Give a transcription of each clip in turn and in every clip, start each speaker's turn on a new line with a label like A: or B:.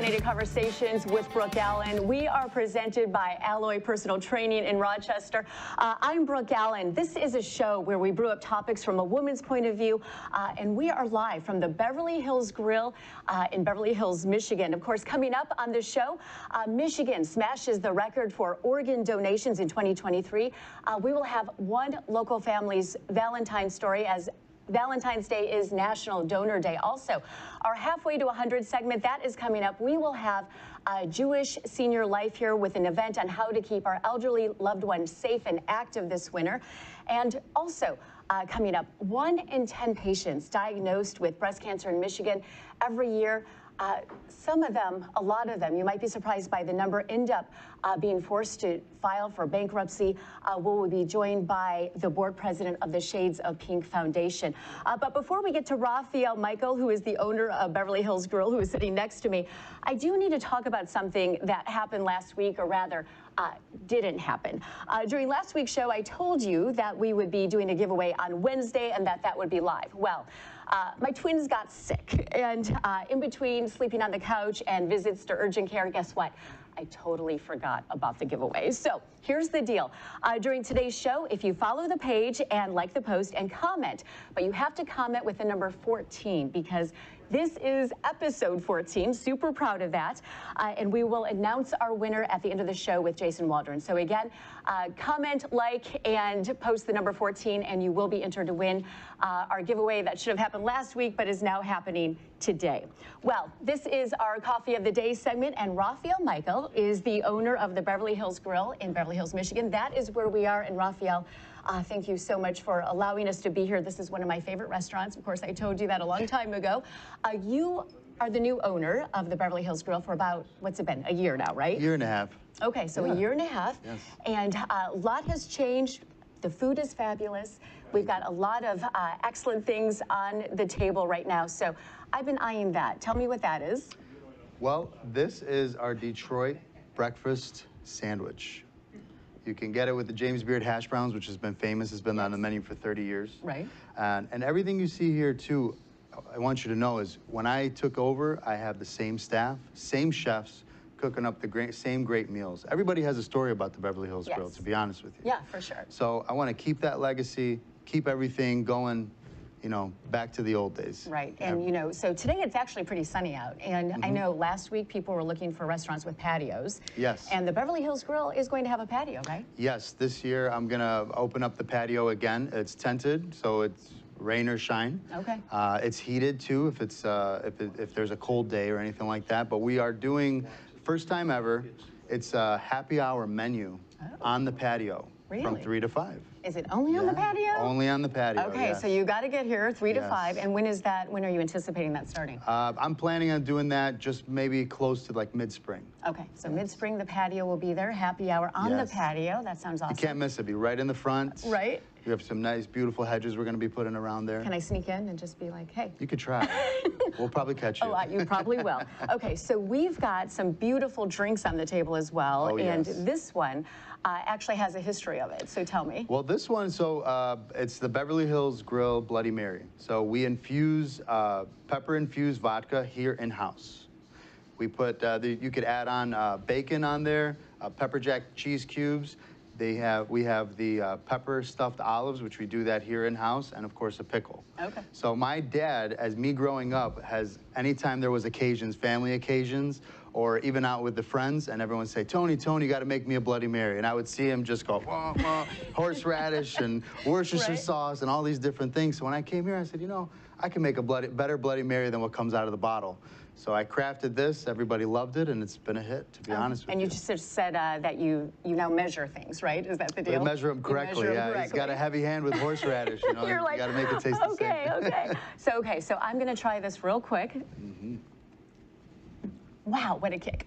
A: Caffeinated Conversations with Brooke Allen. We are presented by Alloy Personal Training in Rochester. I'm Brooke Allen. This is a show where we brew up topics from a woman's point of view, and we are live from the Beverly Hills Grill in Beverly Hills, Michigan. Of course, coming up on the show, Michigan smashes the record for organ donations in 2023. We will have one local family's Valentine story, as Valentine's Day is National Donor Day. Also, our Halfway to 100 segment, that is coming up. We will have Jewish Senior Life here with an event on how to keep our elderly loved ones safe and active this winter. And also, coming up, 1 in 10 patients diagnosed with breast cancer in Michigan every year. Some of them, a lot of them, you might be surprised by the number, end up being forced to file for bankruptcy. We will be joined by the board president of the Shades of Pink Foundation. But before we get to Raphael Michael, who is the owner of Beverly Hills Grill, who is sitting next to me, I do need to talk about something that happened last week, or rather, didn't happen. During last week's show, I told you that we would be doing a giveaway on Wednesday and that would be live. Well, my twins got sick, and in between sleeping on the couch and visits to urgent care, guess what? I totally forgot about the giveaway. So here's the deal. During today's show, if you follow the page and like the post and comment, but you have to comment with the number 14, because this is episode 14, super proud of that. And we will announce our winner at the end of the show with Jason Waldron. So again, comment, like, and post the number 14, and you will be entered to win our giveaway that should have happened last week, but is now happening today. Well, this is our Coffee of the Day segment, and Raphael Michael is the owner of the Beverly Hills Grill in Beverly Hills, Michigan. That is where we are. And Raphael, thank you so much for allowing us to be here. This is one of my favorite restaurants. Of course, I told you that a long time ago. You are the new owner of the Beverly Hills Grill for about, what's it been, a year now, right?
B: Year and a half.
A: Okay, so a year and a half.
B: Yes.
A: And a lot has changed. The food is fabulous. We've got a lot of excellent things on the table right now. So I've been eyeing that. Tell me what that is.
B: Well, this is our Detroit breakfast sandwich. You can get it with the James Beard hash browns, which has been famous. It's been on the menu for 30 years.
A: Right.
B: And everything you see here, too, I want you to know is when I took over, I have the same staff, same chefs, cooking up the same great meals. Everybody has a story about the Beverly Hills Grill, to be honest with you.
A: Yeah, for sure.
B: So I want to keep that legacy, keep everything going, you know, back to the old days.
A: Right, and you know, so today it's actually pretty sunny out, and I know last week people were looking for restaurants with patios.
B: Yes.
A: And the Beverly Hills Grill is going to have a patio, right? Yes,
B: this year I'm gonna open up the patio again. It's tented, so it's rain or shine.
A: Okay.
B: It's heated too, if it's if there's a cold day or anything like that. But we are doing, first time ever, it's a happy hour menu on the patio.
A: Really?
B: From 3 to 5.
A: Is it only on the patio?
B: Only on the patio.
A: Okay,
B: yes.
A: so you got to get here 3 to 5. And when is that? When are you anticipating that starting?
B: I'm planning on doing that just maybe close to like mid-spring.
A: Okay, so mid-spring the patio will be there. Happy hour on the patio. That sounds awesome.
B: You can't miss it. Be right in the front.
A: Right.
B: You have some nice, beautiful hedges we're going to be putting around there.
A: Can I sneak in and just be like, hey?
B: You could try. We'll probably catch you.
A: Oh, you probably will. Okay, so we've got some beautiful drinks on the table as well.
B: Oh,
A: and
B: yes.
A: this one actually has a history of it. So tell me.
B: Well, this one, it's the Beverly Hills Grill Bloody Mary. So we infuse pepper-infused vodka here in-house. We put, you could add on bacon on there, pepper jack cheese cubes. We have the pepper stuffed olives, which we do that here in-house, and of course a pickle.
A: Okay.
B: So my dad, as me growing up, anytime there was occasions, family occasions, or even out with the friends, and everyone would say, Tony, you got to make me a Bloody Mary. And I would see him just go, wah, wah, horseradish and Worcestershire sauce and all these different things. So when I came here, I said, you know, I can make a better Bloody Mary than what comes out of the bottle. So I crafted this, everybody loved it, and it's been a hit, to be honest with you.
A: And you just said that you now measure things, right? Is that the deal?
B: We measure them correctly, He's got a heavy hand with horseradish, you know.
A: You're like,
B: you got to make it taste the same.
A: Okay. So I'm going to try this real quick. Wow, what a kick.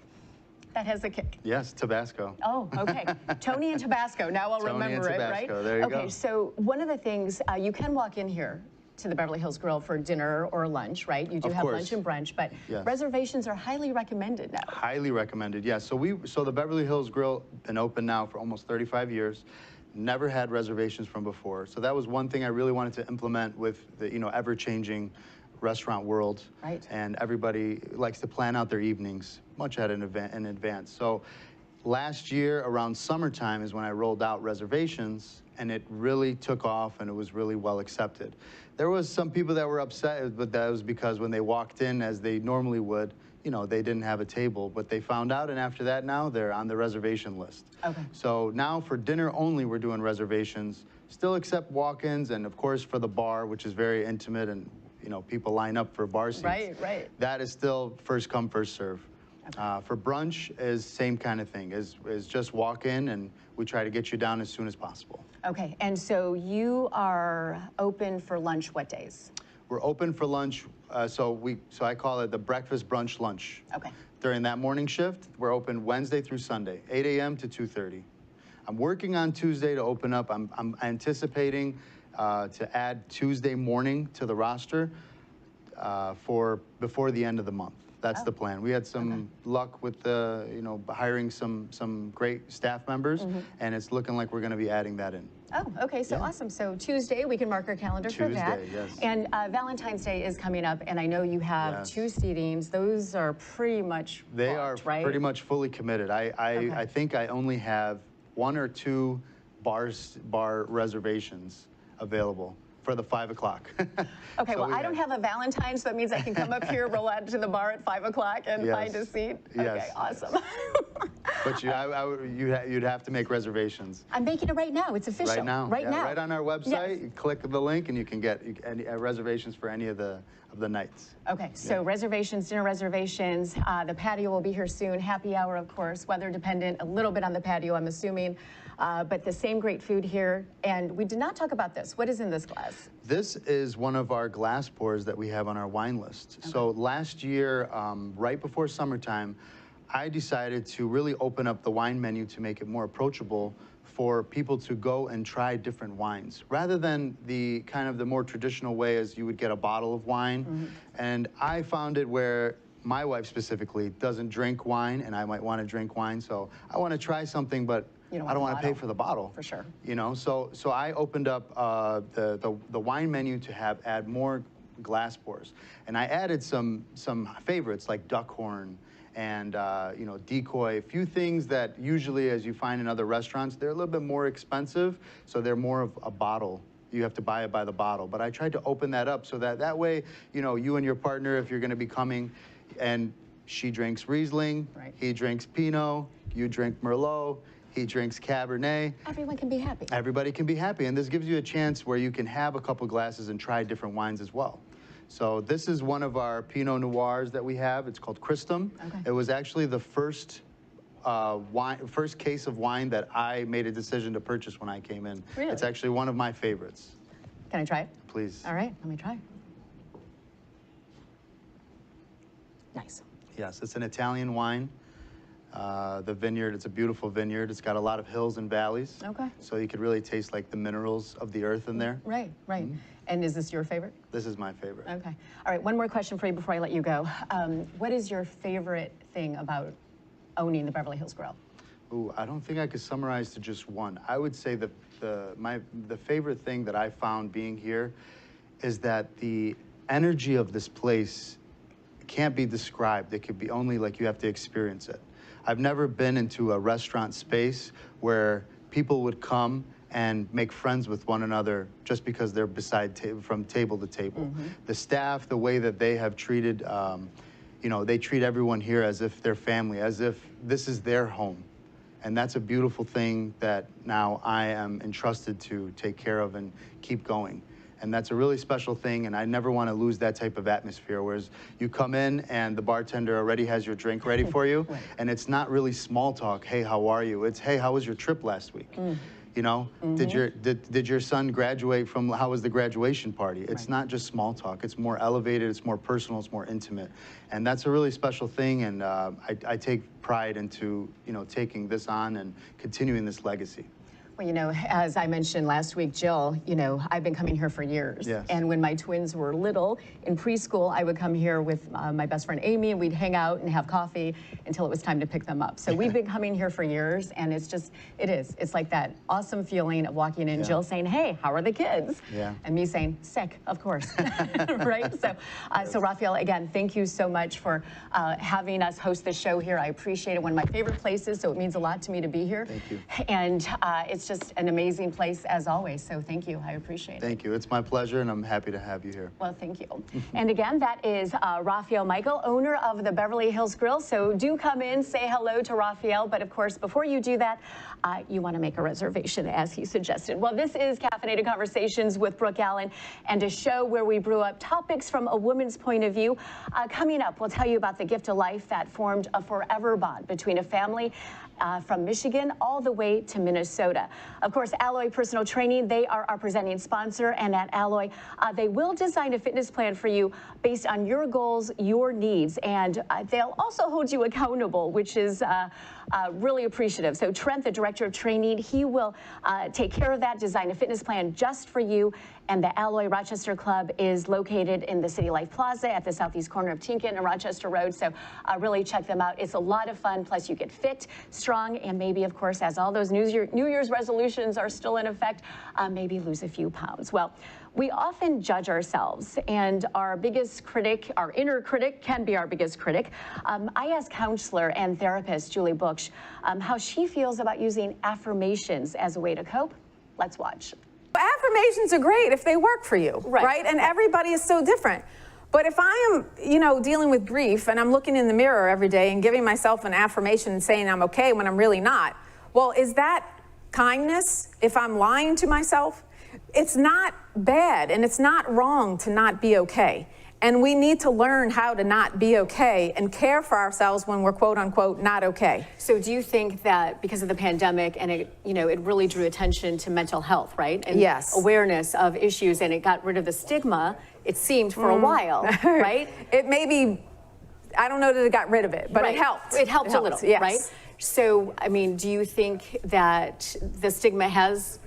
A: That has a kick.
B: Yes, Tabasco.
A: Oh, okay. Tony and Tabasco. Now I'll remember it, right?
B: There you go.
A: Okay, so one of the things, you can walk in here to the Beverly Hills Grill for dinner or lunch, right? You do have lunch and brunch, but reservations are highly recommended now.
B: Highly recommended, yes. So the Beverly Hills Grill been open now for almost 35 years. Never had reservations from before. So that was one thing I really wanted to implement with the ever-changing restaurant world.
A: Right.
B: And everybody likes to plan out their evenings much in advance. So last year around summertime is when I rolled out reservations, and it really took off, and it was really well accepted. There was some people that were upset, but that was because when they walked in, as they normally would, you know, they didn't have a table, but they found out, and after that now they're on the reservation list.
A: Okay.
B: So now for dinner only, we're doing reservations, still accept walk-ins, and of course for the bar, which is very intimate, and you know, people line up for bar seats.
A: Right, right.
B: That is still first come, first serve.
A: Okay.
B: For brunch is same kind of thing, is just walk in and we try to get you down as soon as possible.
A: Okay, and so you are open for lunch what days?
B: We're open for lunch, so I call it the breakfast, brunch, lunch.
A: Okay.
B: During that morning shift, we're open Wednesday through Sunday, 8 a.m. to 2:30. I'm working on Tuesday to open up. I'm anticipating to add Tuesday morning to the roster for before the end of the month. That's the plan. We had some luck with you know, hiring some great staff members, and it's looking like we're going to be adding that in.
A: Oh, okay, so awesome. So Tuesday, we can mark our calendar for that.
B: Tuesday, yes.
A: And Valentine's Day is coming up, and I know you have 2 seatings. Those are pretty much
B: They
A: booked,
B: are
A: right?
B: pretty much fully committed. I think I only have 1 or 2 bar reservations available for the 5 o'clock.
A: Okay,
B: So
A: well, I don't have a Valentine, so that means I can come up here, roll out to the bar at 5 o'clock and find a seat.
B: Yes.
A: Okay, awesome.
B: But you'd have to make reservations.
A: I'm making it right now. It's official.
B: Right now.
A: Right now.
B: Right on our website.
A: Yes.
B: You click the link and you can get any reservations for any of the nights.
A: Okay, so reservations, dinner reservations. The patio will be here soon. Happy hour, of course, weather dependent, a little bit on the patio, I'm assuming. But the same great food here. And we did not talk about this. What is in this glass?
B: This is one of our glass pours that we have on our wine list. Okay. So last year, right before summertime, I decided to really open up the wine menu to make it more approachable for people to go and try different wines, rather than the kind of the more traditional way as you would get a bottle of wine. And I found it where my wife specifically doesn't drink wine, and I might want to drink wine, so I want to try something, but I don't want to pay for the bottle.
A: For sure.
B: You know, so I opened up the wine menu to add more glass pours, and I added some favorites like Duckhorn and you know, Decoy, a few things that usually, as you find in other restaurants, they're a little bit more expensive, so they're more of a bottle. You have to buy it by the bottle. But I tried to open that up so that way, you know, you and your partner, if you're going to be coming, and she drinks Riesling, he drinks Pinot, you drink Merlot, he drinks Cabernet.
A: Everyone can be happy.
B: Everybody can be happy, and this gives you a chance where you can have a couple glasses and try different wines as well. So this is one of our Pinot Noirs that we have. It's called Christum. Okay. It was actually the first case of wine that I made a decision to purchase when I came in.
A: Really?
B: It's actually one of my favorites.
A: Can I try it?
B: Please.
A: All right, let me try. Nice.
B: Yes, it's an Italian wine. The vineyard, it's a beautiful vineyard. It's got a lot of hills and valleys. Okay. So you could really taste like the minerals of the earth in there.
A: Right, right. And is this your favorite?
B: This is my favorite.
A: Okay. All right, one more question for you before I let you go. What is your favorite thing about owning the Beverly Hills Grill?
B: Ooh, I don't think I could summarize to just one. I would say that the favorite thing that I found being here is that the energy of this place can't be described. It could be only like you have to experience it. I've never been into a restaurant space where people would come and make friends with one another just because they're from table to table. The staff, the way that they have treated, you know, they treat everyone here as if they're family, as if this is their home. And that's a beautiful thing that now I am entrusted to take care of and keep going. And that's a really special thing, and I never want to lose that type of atmosphere, whereas you come in and the bartender already has your drink ready for you, and it's not really small talk, hey, how are you? It's, hey, how was your trip last week? You know, did your son graduate from, how was the graduation party? It's not just small talk. It's more elevated, it's more personal, it's more intimate. And that's a really special thing, and I take pride into, you know, taking this on and continuing this legacy.
A: Well, you know, as I mentioned last week, Jill, you know, I've been coming here for years.
B: Yes.
A: And when my twins were little in preschool, I would come here with my best friend Amy, and we'd hang out and have coffee until it was time to pick them up. So we've been coming here for years, and it's like that awesome feeling of walking in, Jill saying, hey, how are the kids?
B: Yeah.
A: And me saying, sick, of course, right? So Raphael, again, thank you so much for having us host the show here. I appreciate it. One of my favorite places, so it means a lot to me to be here.
B: Thank you.
A: And it's just an amazing place as always, so thank you. I appreciate it.
B: Thank you. It's my pleasure, and I'm happy to have you here.
A: Well, thank you. And again, that is Raphael Michael, owner of the Beverly Hills Grill. So do come in, say hello to Raphael. But of course, before you do that, you want to make a reservation, as he suggested. Well, this is Caffeinated Conversations with Brooke Allen, and a show where we brew up topics from a woman's point of view. Coming up, we'll tell you about the gift of life that formed a forever bond between a family from Michigan all the way to Minnesota. Of course, Alloy Personal Training, they are our presenting sponsor, and at Alloy, they will design a fitness plan for you based on your goals, your needs, and they'll also hold you accountable, which is really appreciative. So Trent, the director of training, he will take care of that, design a fitness plan just for you. And the Alloy Rochester Club is located in the City Life Plaza at the southeast corner of Tinkin and Rochester Road. So really check them out. It's a lot of fun. Plus you get fit, strong, and maybe, of course, as all those New Year's resolutions are still in effect, maybe lose a few pounds. Well, we often judge ourselves, and our biggest critic, our inner critic, can be our biggest critic. I asked counselor and therapist Julie Bush how she feels about using affirmations as a way to cope. Let's watch.
C: Affirmations are great if they work for you, right? And everybody is so different. But if I am, you know, dealing with grief and I'm looking in the mirror every day and giving myself an affirmation and saying I'm okay when I'm really not, well, is that kindness if I'm lying to myself? It's not bad, and it's not wrong to not be okay. And we need to learn how to not be okay and care for ourselves when we're quote unquote not okay.
A: So do you think that because of the pandemic and it really drew attention to mental health, right? And awareness of issues, and it got rid of the stigma, it seemed, for a while, right?
C: It maybe, I don't know that it got rid of it, but it helped.
A: It helped a little,
C: yes.
A: right? So, I mean, do you think that the stigma has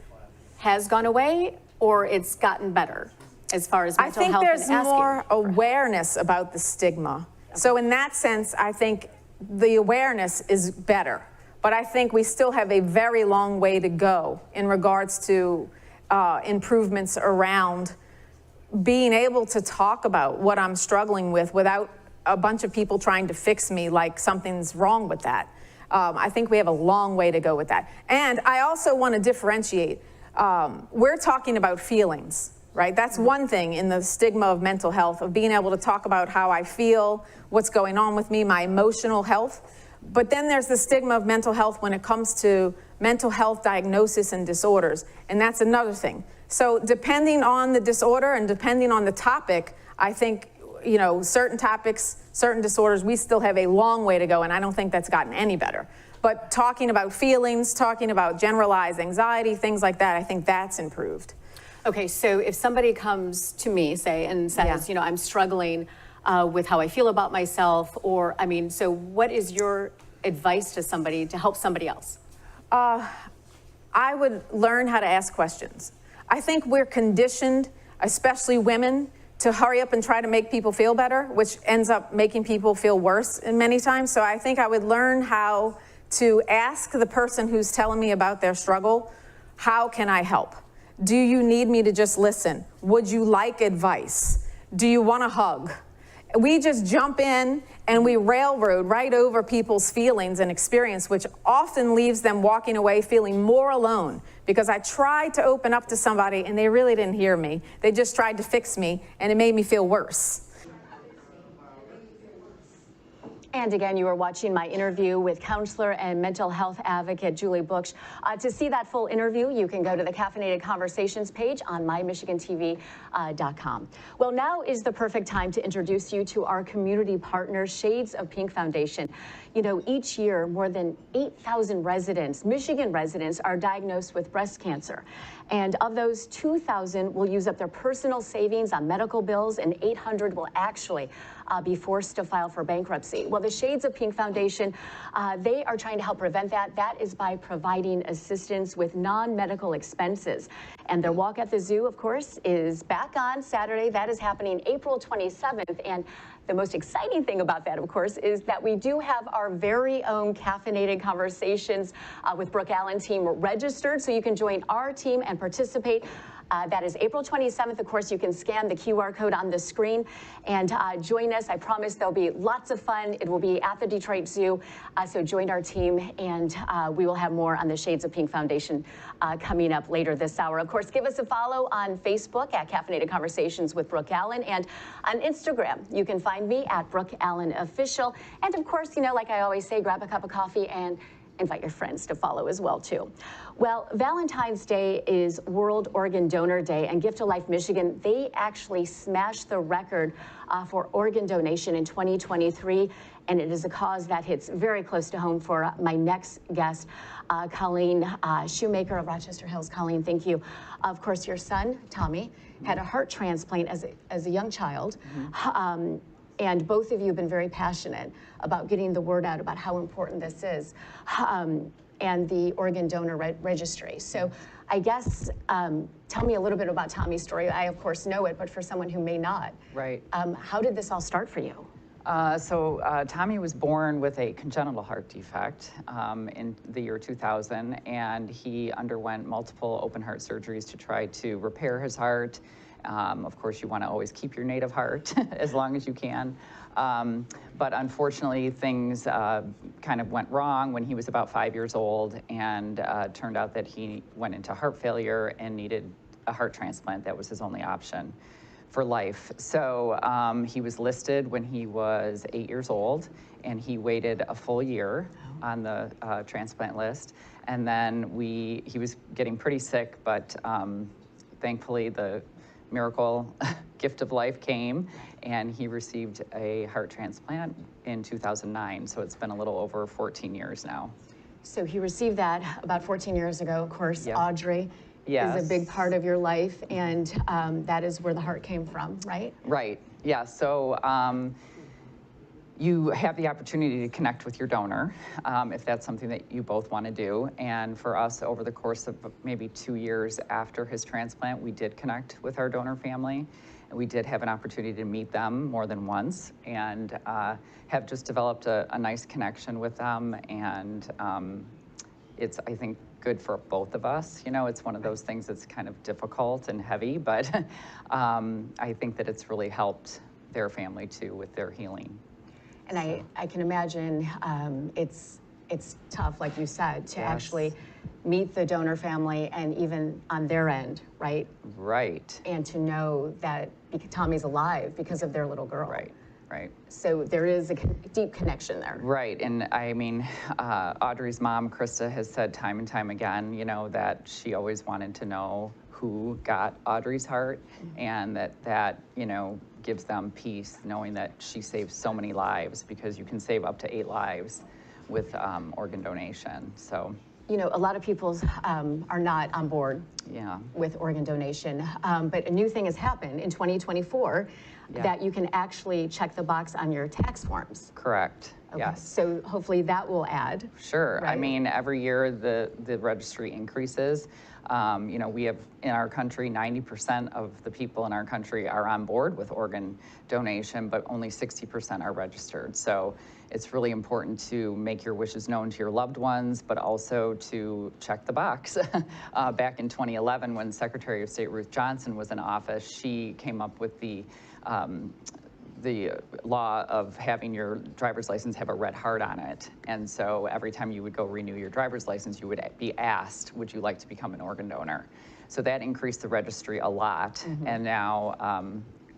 A: gone away, or it's gotten better as far as mental health?
C: I think there's more awareness about the stigma. Okay. So in that sense, I think the awareness is better. But I think we still have a very long way to go in regards to improvements around being able to talk about what I'm struggling with without a bunch of people trying to fix me like something's wrong with that. I think we have a long way to go with that. And I also want to differentiate. We're talking about feelings, right? That's one thing in the stigma of mental health, of being able to talk about how I feel, what's going on with me, my emotional health. But then there's the stigma of mental health when it comes to mental health diagnosis and disorders, and that's another thing. So depending on the disorder and depending on the topic, I think, you know, certain topics, certain disorders, we still have a long way to go, and I don't think that's gotten any better. But talking about feelings, talking about generalized anxiety, things like that, I think that's improved.
A: Okay, so if somebody comes to me, say, and says, you know, I'm struggling with how I feel about myself, or, I mean, so what is your advice to somebody to help somebody else?
C: I would learn how to ask questions. I think we're conditioned, especially women, to hurry up and try to make people feel better, which ends up making people feel worse in many times. So I think I would learn how to ask the person who's telling me about their struggle, how can I help? Do you need me to just listen? Would you like advice? Do you want a hug? We just jump in and we railroad right over people's feelings and experience, which often leaves them walking away feeling more alone, because I tried to open up to somebody and they really didn't hear me. They just tried to fix me, and it made me feel worse. And again, you are watching my interview with counselor and mental health advocate Julie Bush. To see that full interview, you can go to the Caffeinated Conversations page on mymichigantv.com. Well, now is the perfect time to introduce you to our community partner, Shades of Pink Foundation. You know, each year, more than 8,000 residents, Michigan residents, are diagnosed with breast cancer.
A: And of those, 2,000 will use up their personal savings on medical bills, and 800 will actually be forced to file for bankruptcy. Well, the Shades of Pink Foundation, they are trying to help prevent that. That is by providing assistance with non-medical expenses. And their walk at the zoo, of course, is back on Saturday. That is happening April 27th. And the most exciting thing about that, of course, is that we do have our very own Caffeinated Conversations with Brooke Allen team registered, so you can join our team and participate. That is April 27th. Of course, you can scan the QR code on the screen and join us. I promise there'll be lots of fun. It will be at the Detroit Zoo. So join our team, and we will have more on the Shades of Pink Foundation coming up later this hour. Of course, give us a follow on Facebook at Caffeinated Conversations with Brooke Allen, and on Instagram, you can find me at Brooke Allen Official. And of course, you know, like I always say, grab a cup of coffee and invite your friends to follow as well, too. Well, Valentine's Day is World Organ Donor Day, and Gift to Life Michigan, they actually smashed the record for organ donation in 2023, and it is a cause that hits very close to home for my next guest, Colleen Schomaker of Rochester Hills. Colleen, thank you. Of course, your son, Tommy, had a heart transplant as a young child. Mm-hmm. And both of you have been very passionate about getting the word out about how important this is, and the organ donor registry. So I guess, tell me a little bit about Tommy's story. I, of course, know it, but for someone who may not.
D: Right.
A: How did this all start for you?
D: Tommy was born with a congenital heart defect in the year 2000, and he underwent multiple open heart surgeries to try to repair his heart. Of course, you want to always keep your native heart as long as you can. But unfortunately, things kind of went wrong when he was about 5 years old, and turned out that he went into heart failure and needed a heart transplant. That was his only option for life. So he was listed when he was 8 years old, and he waited a full year on the transplant list. And then he was getting pretty sick, but thankfully the miracle gift of life came, and he received a heart transplant in 2009. So it's been a little over 14 years now.
A: So he received that about 14 years ago. Of course,
D: Yep.
A: Audrey
D: Yes.
A: is a big part of your life, and that is where the heart came from, right?
D: Right, yeah, so you have the opportunity to connect with your donor if that's something that you both want to do. And for us, over the course of maybe 2 years after his transplant, we did connect with our donor family. And we did have an opportunity to meet them more than once, and have just developed a nice connection with them. And it's, I think, good for both of us. You know, it's one of those things that's kind of difficult and heavy, but I think that it's really helped their family too with their healing.
A: And I can imagine it's tough, like you said, to actually meet the donor family, and even on their end, right?
D: Right.
A: And to know that Tommy's alive because of their little girl.
D: Right, right.
A: So there is a deep connection there.
D: Right, and I mean, Audrey's mom, Krista, has said time and time again, you know, that she always wanted to know who got Audrey's heart, and that, you know, gives them peace knowing that she saved so many lives, because you can save up to 8 lives with organ donation. So,
A: you know, a lot of people are not on board with organ donation, but a new thing has happened in 2024 that you can actually check the box on your tax forms.
D: Correct.
A: Okay.
D: Yes.
A: So hopefully that will add.
D: Sure.
A: Right?
D: I mean, every year the registry increases. You know, we have in our country, 90% of the people in our country are on board with organ donation, but only 60% are registered. So it's really important to make your wishes known to your loved ones, but also to check the box. Back in 2011, when Secretary of State Ruth Johnson was in office, she came up with the law of having your driver's license have a red heart on it. And so every time you would go renew your driver's license, you would be asked, would you like to become an organ donor? So that increased the registry a lot. Mm-hmm. And now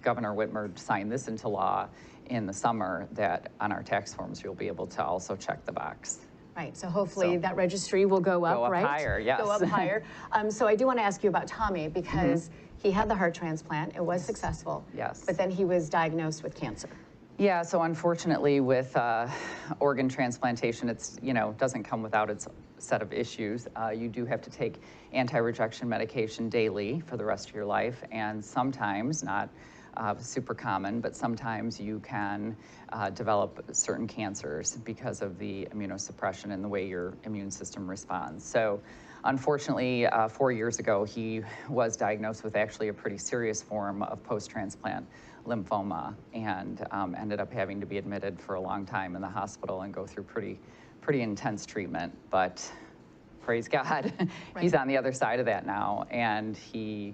D: Governor Whitmer signed this into law in the summer, that on our tax forms, you'll be able to also check the box.
A: Right, so hopefully that registry will go up, right?
D: Go up higher, yes.
A: Go up higher. So I do want to ask you about Tommy, because he had the heart transplant. It was successful.
D: Yes.
A: But then he was diagnosed with cancer.
D: Yeah, so unfortunately with organ transplantation, it's, doesn't come without its set of issues. You do have to take anti-rejection medication daily for the rest of your life, and sometimes, not super common, but sometimes you can develop certain cancers because of the immunosuppression and the way your immune system responds. So unfortunately, 4 years ago, he was diagnosed with actually a pretty serious form of post-transplant lymphoma, and ended up having to be admitted for a long time in the hospital and go through pretty intense treatment. But praise God, he's on the other side of that now, and the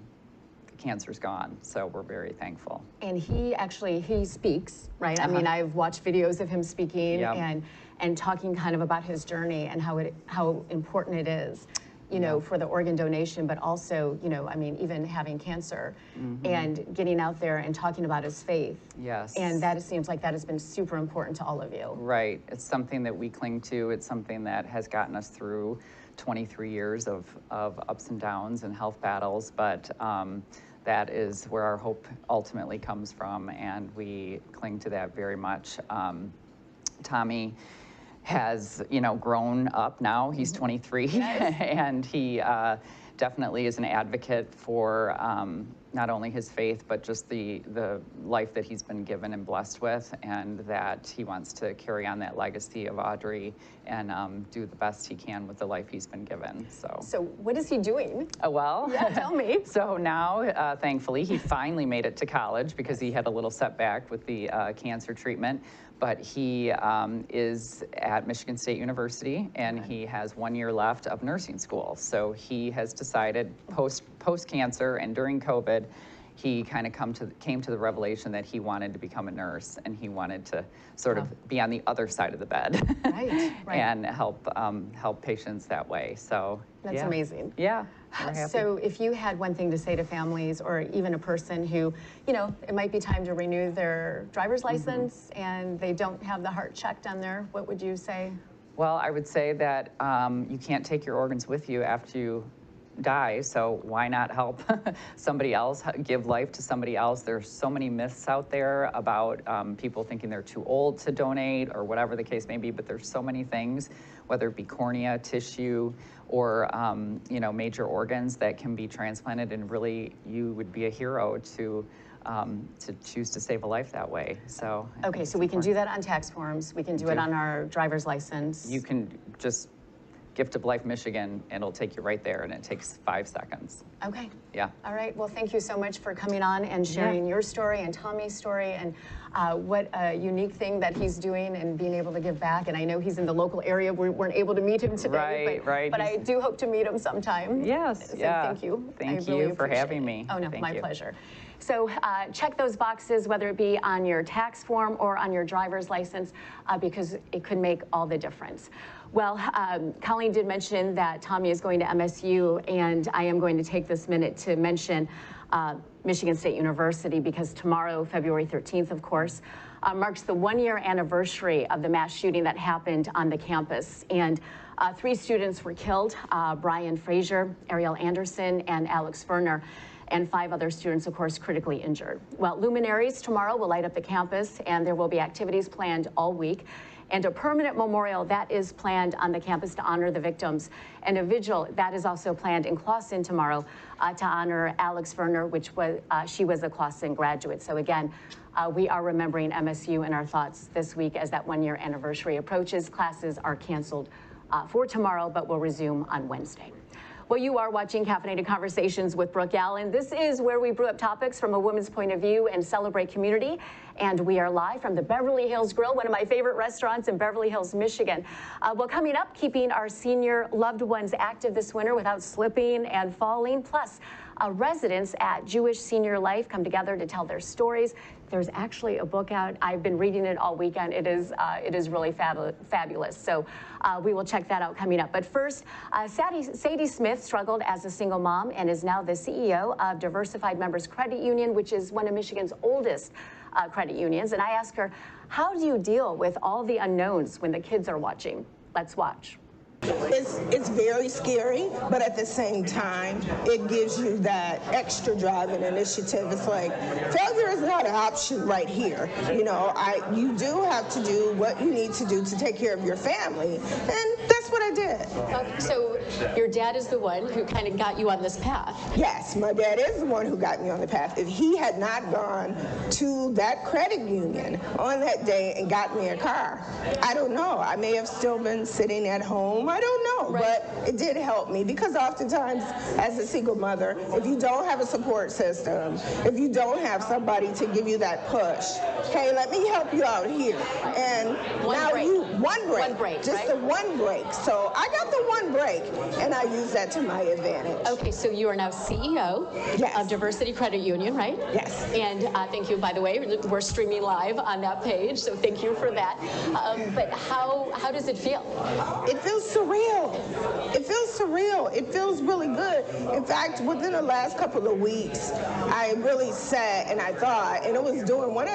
D: cancer's gone, so we're very thankful.
A: And he speaks, right? I mean, I've watched videos of him speaking and talking kind of about his journey and how important it is, for the organ donation, but also, I mean, even having cancer and getting out there and talking about his faith.
D: Yes.
A: And that seems like that has been super important to all of you. Right.
D: It's something that we cling to. It's something that has gotten us through 23 years of ups and downs and health battles, but that is where our hope ultimately comes from, and we cling to that very much. Tommy has, grown up now. He's 23, and he definitely is an advocate for not only his faith, but just the life that he's been given and blessed with, and that he wants to carry on that legacy of Audrey and do the best he can with the life he's been given. So
A: what is he doing?
D: Well,
A: yeah, tell me.
D: So now, thankfully, he finally made it to college because he had a little setback with the cancer treatment. But he is at Michigan State University, and he has 1 year left of nursing school. So he has decided post-cancer and during COVID, he kind of came to the revelation that he wanted to become a nurse, and he wanted to sort of be on the other side of the bed and help patients that way. So
A: that's amazing.
D: Yeah. We're happy.
A: So if you had one thing to say to families, or even a person who, it might be time to renew their driver's license and they don't have the heart check done there, what would you say?
D: Well, I would say that you can't take your organs with you after you die, so why not help somebody else, give life to somebody else? There's so many myths out there about people thinking they're too old to donate or whatever the case may be, but there's so many things, whether it be cornea, tissue, or major organs that can be transplanted, and really you would be a hero to choose to save a life that way. So
A: okay, so we can do that on tax forms, we can do it on our driver's license.
D: You can just Gift of Life Michigan, and it'll take you right there, and it takes 5 seconds.
A: Okay.
D: Yeah.
A: All right. Well, thank you so much for coming on and sharing your story and Tommy's story, and what a unique thing that he's doing and being able to give back. And I know he's in the local area. We weren't able to meet him today, but I do hope to meet him sometime.
D: Yes.
A: So thank you.
D: Thank you for having me.
A: Oh, no, my pleasure. So check those boxes, whether it be on your tax form or on your driver's license, because it could make all the difference. Well, Colleen did mention that Tommy is going to MSU, and I am going to take this minute to mention Michigan State University, because tomorrow, February 13th, of course, marks the 1 year anniversary of the mass shooting that happened on the campus. And 3 students were killed, Brian Frazier, Ariel Anderson, and Alex Furner, and 5 other students, of course, critically injured. Well, luminaries tomorrow will light up the campus, and there will be activities planned all week, and a permanent memorial that is planned on the campus to honor the victims, and a vigil that is also planned in Clawson tomorrow to honor Alex Furner, which was she was a Clawson graduate. So again, we are remembering MSU in our thoughts this week as that 1 year anniversary approaches. Classes are canceled for tomorrow, but will resume on Wednesday. Well, you are watching Caffeinated Conversations with Brooke Allen. This is where we brew up topics from a woman's point of view and celebrate community. And we are live from the Beverly Hills Grill, one of my favorite restaurants in Beverly Hills, Michigan. Well, coming up, keeping our senior loved ones active this winter without slipping and falling. Plus, residents at Jewish Senior Life come together to tell their stories. There's actually a book out. I've been reading it all weekend. It is really fabulous. So we will check that out coming up. But first, Sadie Smith struggled as a single mom and is now the CEO of Diversified Members Credit Union, which is one of Michigan's oldest credit unions. And I asked her, how do you deal with all the unknowns when the kids are watching? Let's watch.
E: It's very scary, but at the same time, it gives you that extra drive and initiative. It's like, failure is not an option right here. You know, you do have to do what you need to do to take care of your family, and that's what I did.
A: Okay, so your dad is the one who kind of got you on this path.
E: Yes, my dad is the one who got me on the path. If he had not gone to that credit union on that day and got me a car, I don't know. I may have still been sitting at home. I don't know, right. But it did help me, because oftentimes as a single mother, if you don't have a support system, if you don't have somebody to give you that push, hey, let me help you out here. And one break, just right? The one break. So I got the one break, and I use that to my advantage.
A: Okay, so you are now CEO
E: yes.
A: of Diversity Credit Union, right?
E: Yes.
A: And thank you, by the way, we're streaming live on that page, so thank you for that. But how does it feel?
E: It feels surreal. It feels surreal. It feels really good. In fact, within the last couple of weeks, I really sat and I thought, and it was doing one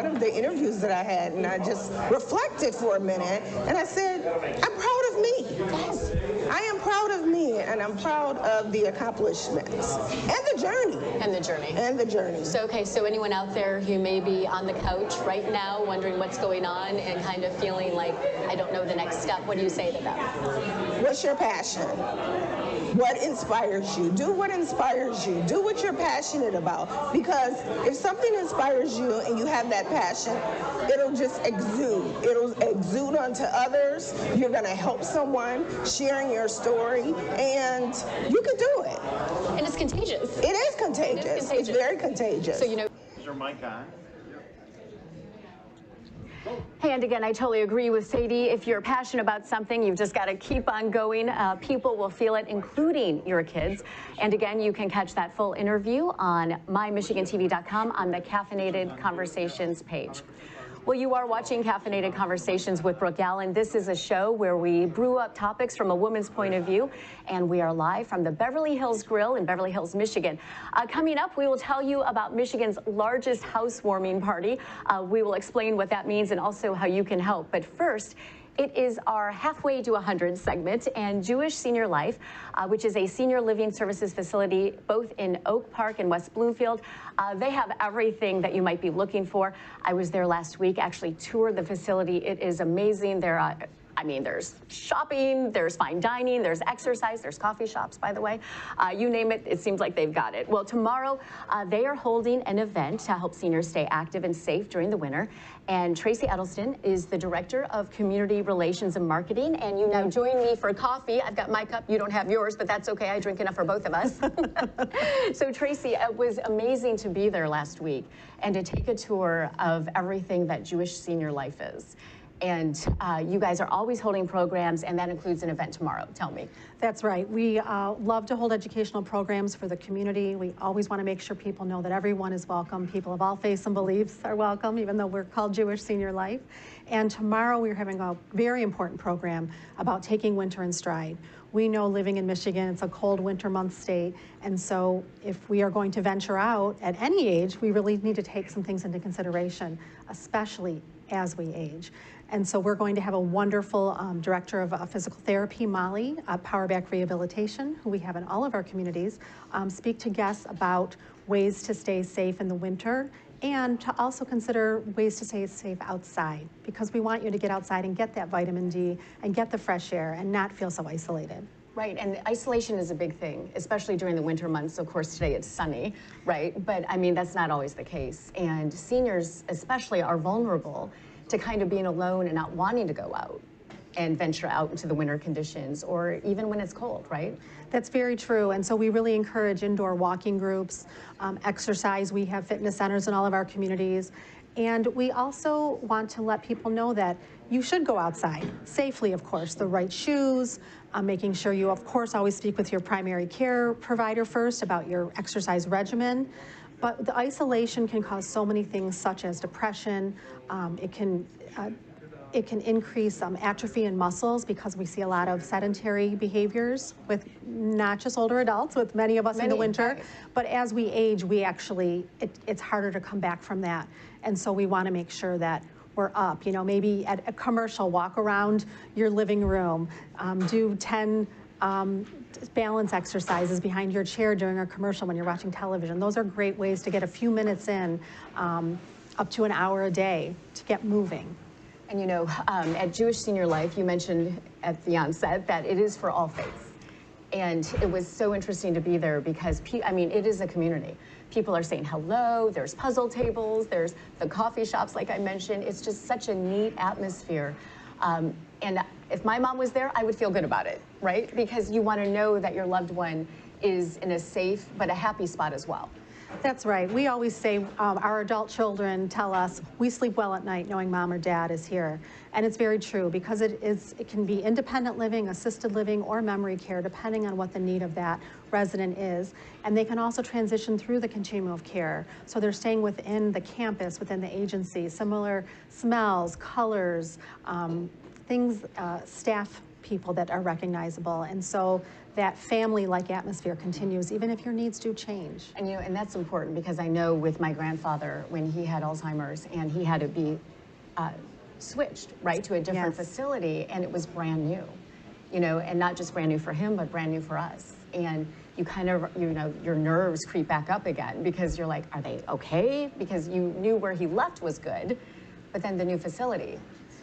E: of the interviews that I had, and I just reflected for a minute, and I said, I'm proud of me.
A: Yes.
E: I am proud of me, and I'm proud of the accomplishments and the journey.
A: And the journey.
E: And the journey.
A: So, okay, so anyone out there who may be on the couch right now wondering what's going on and kind of feeling like, I don't know the next step, what do you say to them?
E: What's your passion? What inspires you? Do what inspires you. Do what you're passionate about. Because if something inspires you and you have that passion, it'll just exude. It'll exude onto others. You're going to help someone, sharing your story, and you can do it.
A: And it's contagious.
E: It is contagious.
A: It is contagious.
E: It's very contagious.
A: So, you know.
B: Is your mic on?
A: Hey, and again, I totally agree with Sadie. If you're passionate about something, you've just got to keep on going. People will feel it, including your kids. And again, you can catch that full interview on mymichigantv.com on the Caffeinated Conversations page. Well, you are watching Caffeinated Conversations with Brooke Allen. This is a show where we brew up topics from a woman's point of view, and we are live from the Beverly Hills Grill in Beverly Hills, Michigan. Coming up, we will tell you about Michigan's largest housewarming party. We will explain what that means and also how you can help. But first, it is our Halfway to 100 segment, and Jewish Senior Life, which is a senior living services facility both in Oak Park and West Bloomfield. They have everything that you might be looking for. I was there last week, actually toured the facility. It is amazing. There's shopping, there's fine dining, there's exercise, there's coffee shops, by the way. You name it, it seems like they've got it. Well, tomorrow, they are holding an event to help seniors stay active and safe during the winter. And Tracy Edelston is the Director of Community Relations and Marketing. And you now join me for coffee. I've got my cup, you don't have yours, but that's okay. I drink enough for both of us. So Tracy, it was amazing to be there last week and to take a tour of everything that Jewish Senior Life is. And you guys are always holding programs, and that includes an event tomorrow. Tell me.
F: That's right. We love to hold educational programs for the community. We always want to make sure people know that everyone is welcome. People of all faiths and beliefs are welcome, even though we're called Jewish Senior Life. And tomorrow we're having a very important program about taking winter in stride. We know living in Michigan, it's a cold winter month state, and so if we are going to venture out at any age, we really need to take some things into consideration, especially as we age. And so we're going to have a wonderful director of physical therapy, Molly, Powerback Rehabilitation, who we have in all of our communities, speak to guests about ways to stay safe in the winter and to also consider ways to stay safe outside, because we want you to get outside and get that vitamin D and get the fresh air and not feel so isolated.
A: Right, and isolation is a big thing, especially during the winter months. Of course, today it's sunny, right? But I mean, that's not always the case. And seniors especially are vulnerable to kind of being alone and not wanting to go out and venture out into the winter conditions, or even when it's cold, right?
F: That's very true. And so we really encourage indoor walking groups, exercise. We have fitness centers in all of our communities. And we also want to let people know that you should go outside safely, of course, the right shoes, making sure you, of course, always speak with your primary care provider first about your exercise regimen. But the isolation can cause so many things, such as depression. It can increase atrophy in muscles, because we see a lot of sedentary behaviors with not just older adults, with many of us in the winter. Right. But as we age, we actually, it's harder to come back from that. And so we want to make sure that we're up. You know, maybe at a commercial, walk around your living room, do 10 balance exercises behind your chair during a commercial when you're watching television. Those are great ways to get a few minutes in, up to an hour a day, to get moving.
A: And you know, at Jewish Senior Life, you mentioned at the onset that it is for all faiths. And it was so interesting to be there because, I mean, it is a community. People are saying hello, there's puzzle tables, there's the coffee shops, like I mentioned. It's just such a neat atmosphere. And if my mom was there, I would feel good about it, right? Because you want to know that your loved one is in a safe but a happy spot as well.
F: That's right. We always say, our adult children tell us, we sleep well at night knowing mom or dad is here. And it's very true, because it can be independent living, assisted living, or memory care, depending on what the need of that resident is. And they can also transition through the continuum of care. So they're staying within the campus, within the agency, similar smells, colors, things, staff people that are recognizable. And so that family-like atmosphere continues, even if your needs do change.
A: And you know, and that's important, because I know with my grandfather, when he had Alzheimer's and he had to be switched, right, to a different facility, and it was brand new, you know, and not just brand new for him, but brand new for us. And you kind of, you know, your nerves creep back up again, because you're like, are they okay? Because you knew where he left was good, but then the new facility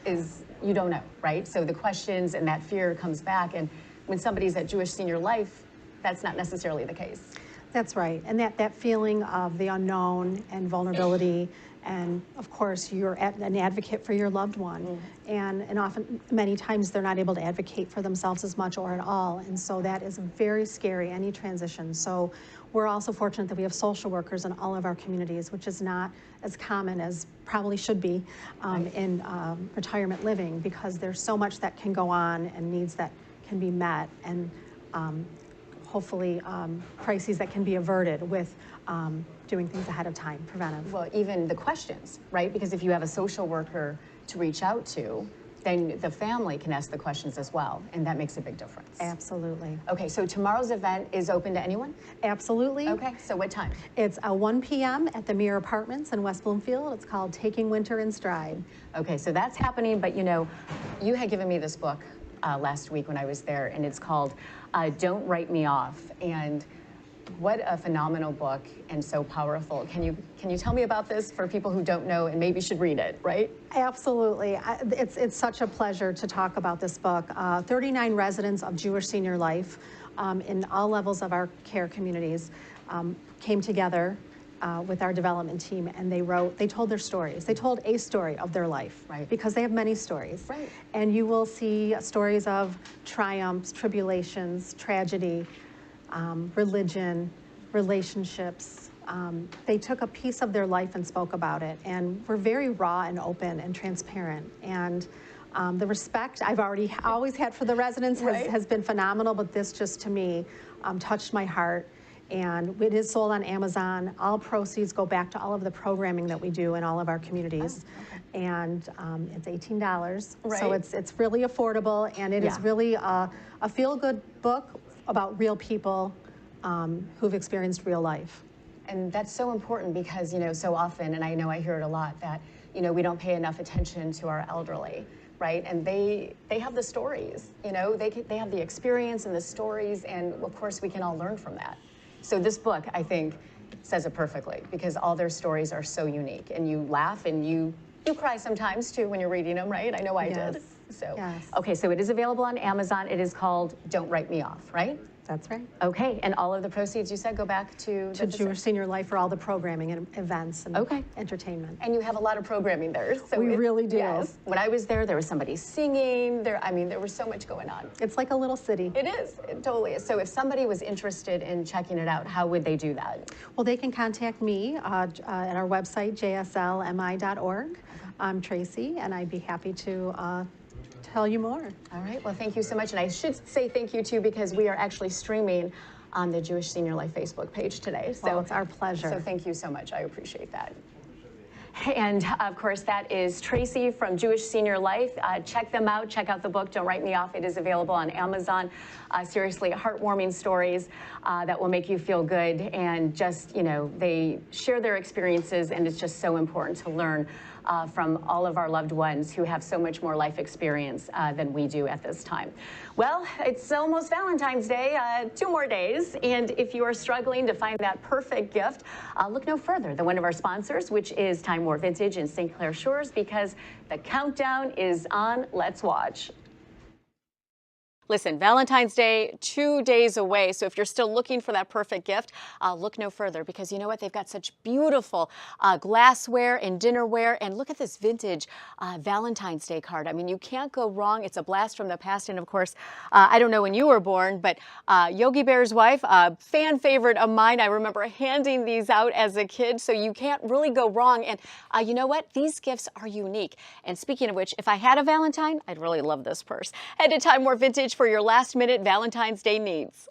A: is, you don't know, right? So the questions and that fear comes back, and when somebody's at Jewish Senior Life, that's not necessarily the case. That's right, and that feeling of the unknown and vulnerability, and of course you're an advocate for your loved one, and often, many times they're not able to advocate for themselves as much or at all, and so that is very scary, any transition. So we're also fortunate that we have social workers in all of our communities, which is not as common as probably should be in retirement living, because there's so much that can go on and needs that can be met, and hopefully crises that can be averted with doing things ahead of time, preventive. Well, even the questions, right? Because if you have a social worker to reach out to, then the family can ask the questions as well, and that makes a big difference. Absolutely. Okay, so tomorrow's event is open to anyone? Absolutely. Okay, so what time? It's 1 p.m. at the Mirror Apartments in West Bloomfield. It's called Taking Winter in Stride. Okay, so that's happening, but you know, you had given me this book last week when I was there, and it's called Don't Write Me Off. And what a phenomenal book, and so powerful. Can you tell me about this for people who don't know and maybe should read it, right? Absolutely. It's such a pleasure to talk about this book. 39 residents of Jewish Senior Life in all levels of our care communities came together with our development team, and they told their stories. They told a story of their life, right? Because they have many stories. Right. And you will see stories of triumphs, tribulations, tragedy, religion, relationships. They took a piece of their life and spoke about it, and were very raw and open and transparent. And the respect I've always had for the residents has been phenomenal, but this just, to me, touched my heart. And it is sold on Amazon. All proceeds go back to all of the programming that we do in all of our communities. Oh, okay. And it's $18. Right. So it's really affordable, and it is really a feel-good book about real people who've experienced real life. And that's so important, because, you know, so often, and I know I hear it a lot, that, you know, we don't pay enough attention to our elderly, right? And they have the stories, you know, they have the experience and the stories, and of course we can all learn from that. So this book, I think, says it perfectly, because all their stories are so unique, and you laugh and you cry sometimes too when you're reading them, right? I know I did. So, okay, so it is available on Amazon. It is called Don't Write Me Off, right? That's right. Okay, and all of the proceeds, you said, go back to Jewish Senior Life for all the programming and events and entertainment. And you have a lot of programming there. So we really do. Yes. When I was there was somebody singing. There was so much going on. It's like a little city. It is. It totally is. So if somebody was interested in checking it out, how would they do that? Well, they can contact me at our website, jslmi.org. I'm Tracy, and I'd be happy to tell you more. All right, well, thank you so much. And I should say thank you too, because we are actually streaming on the Jewish Senior Life Facebook page today. So it's our pleasure. So thank you so much. I appreciate that. And of course, that is Tracy from Jewish Senior Life. Check them out. Check out the book, Don't Write Me Off. It is available on Amazon. Seriously, heartwarming stories that will make you feel good. And just, you know, they share their experiences, and it's just so important to learn from all of our loved ones who have so much more life experience than we do at this time. Well, it's almost Valentine's Day, 2 more days, and if you are struggling to find that perfect gift, look no further than one of our sponsors, which is Time War Vintage in St. Clair Shores, because the countdown is on. Let's watch. Listen, Valentine's Day, 2 days away. So if you're still looking for that perfect gift, look no further, because you know what? They've got such beautiful glassware and dinnerware. And look at this vintage Valentine's Day card. I mean, you can't go wrong. It's a blast from the past. And of course, I don't know when you were born, but Yogi Bear's wife, a fan favorite of mine. I remember handing these out as a kid. So you can't really go wrong. And you know what? These gifts are unique. And speaking of which, if I had a Valentine, I'd really love this purse. Head to Time More Vintage for your last-minute Valentine's Day needs.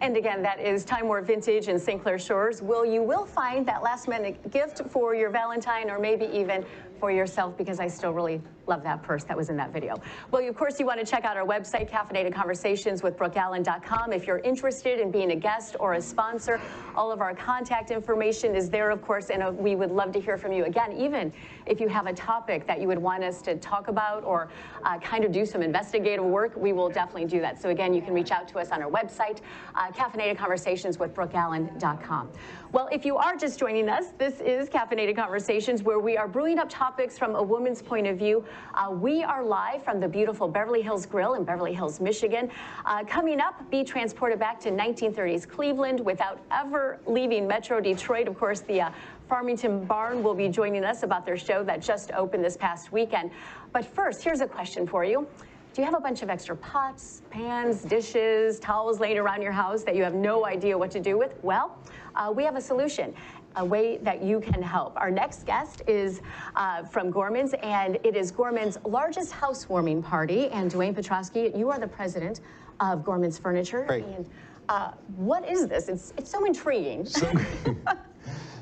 A: And again, that is Time War Vintage in St. Clair Shores. You will find that last-minute gift for your Valentine, or maybe even for yourself, because I still really love that purse that was in that video. Well, of course, you want to check out our website, Caffeinated Conversations with BrookeAllen.com. If you're interested in being a guest or a sponsor, all of our contact information is there, of course, and we would love to hear from you. Again, even if you have a topic that you would want us to talk about or kind of do some investigative work, we will definitely do that. So again, you can reach out to us on our website, Caffeinated Conversations with BrookeAllen.com. Well, if you are just joining us, this is Caffeinated Conversations, where we are brewing up topics from a woman's point of view. We are live from the beautiful Beverly Hills Grill in Beverly Hills, Michigan. Coming up, be transported back to 1930s Cleveland without ever leaving Metro Detroit. Of course, the Farmington Barn will be joining us about their show that just opened this past weekend. But first, here's a question for you. Do you have a bunch of extra pots, pans, dishes, towels laying around your house that you have no idea what to do with? Well, we have a solution, a way that you can help. Our next guest is from Gorman's, and it is Gorman's largest housewarming party. And Dwayne Petrosky, you are the president of Gorman's Furniture.
G: Right.
A: And what is this? It's so intriguing.